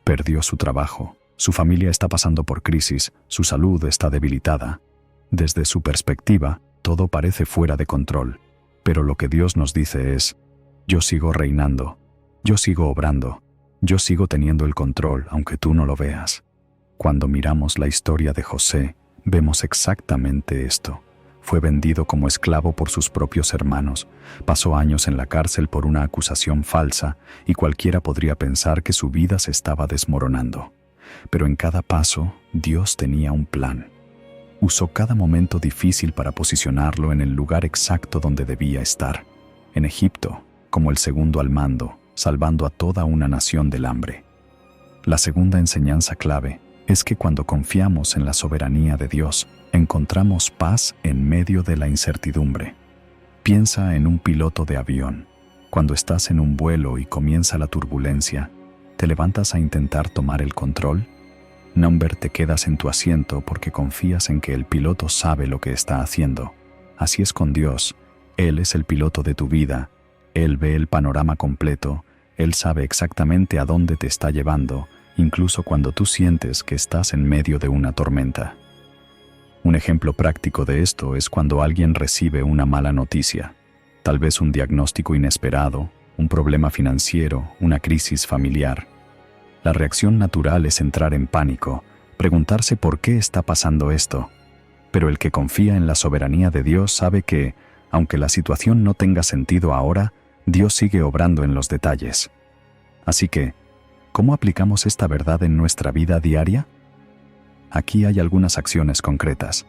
A: Perdió su trabajo, su familia está pasando por crisis, su salud está debilitada. Desde su perspectiva, todo parece fuera de control, pero lo que Dios nos dice es: yo sigo reinando, yo sigo obrando, yo sigo teniendo el control aunque tú no lo veas. Cuando miramos la historia de José, vemos exactamente esto. Fue vendido como esclavo por sus propios hermanos, pasó años en la cárcel por una acusación falsa y cualquiera podría pensar que su vida se estaba desmoronando. Pero en cada paso, Dios tenía un plan. Usó cada momento difícil para posicionarlo en el lugar exacto donde debía estar, en Egipto, como el segundo al mando, salvando a toda una nación del hambre. La segunda enseñanza clave es que cuando confiamos en la soberanía de Dios, encontramos paz en medio de la incertidumbre. Piensa en un piloto de avión. Cuando estás en un vuelo y comienza la turbulencia, ¿te levantas a intentar tomar el control? No, te quedas en tu asiento porque confías en que el piloto sabe lo que está haciendo. Así es con Dios. Él es el piloto de tu vida. Él ve el panorama completo. Él sabe exactamente a dónde te está llevando, incluso cuando tú sientes que estás en medio de una tormenta. Un ejemplo práctico de esto es cuando alguien recibe una mala noticia, tal vez un diagnóstico inesperado, un problema financiero, una crisis familiar. La reacción natural es entrar en pánico, preguntarse por qué está pasando esto. Pero el que confía en la soberanía de Dios sabe que, aunque la situación no tenga sentido ahora, Dios sigue obrando en los detalles. Así que, ¿cómo aplicamos esta verdad en nuestra vida diaria? Aquí hay algunas acciones concretas.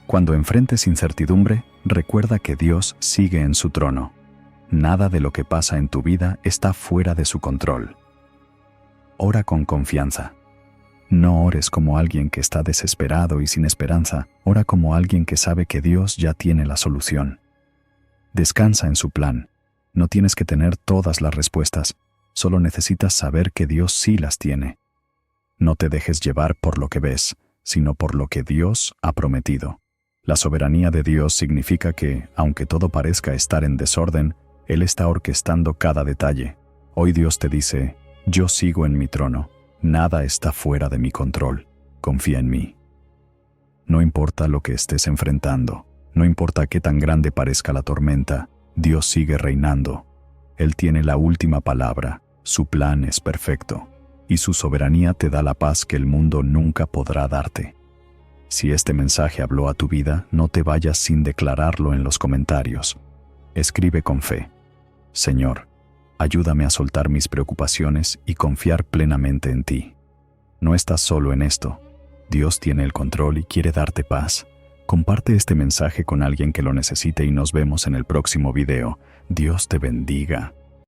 A: Cuando enfrentes incertidumbre, recuerda que Dios sigue en su trono. Nada de lo que pasa en tu vida está fuera de su control. Ora con confianza. No ores como alguien que está desesperado y sin esperanza, ora como alguien que sabe que Dios ya tiene la solución. Descansa en su plan. No tienes que tener todas las respuestas, solo necesitas saber que Dios sí las tiene. No te dejes llevar por lo que ves, sino por lo que Dios ha prometido. La soberanía de Dios significa que, aunque todo parezca estar en desorden, Él está orquestando cada detalle. Hoy Dios te dice: yo sigo en mi trono, nada está fuera de mi control, confía en mí. No importa lo que estés enfrentando, no importa qué tan grande parezca la tormenta, Dios sigue reinando. Él tiene la última palabra, su plan es perfecto, y su soberanía te da la paz que el mundo nunca podrá darte. Si este mensaje habló a tu vida, no te vayas sin declararlo en los comentarios. Escribe con fe: Señor, ayúdame a soltar mis preocupaciones y confiar plenamente en ti. No estás solo en esto. Dios tiene el control y quiere darte paz. Comparte este mensaje con alguien que lo necesite y nos vemos en el próximo video. Dios te bendiga.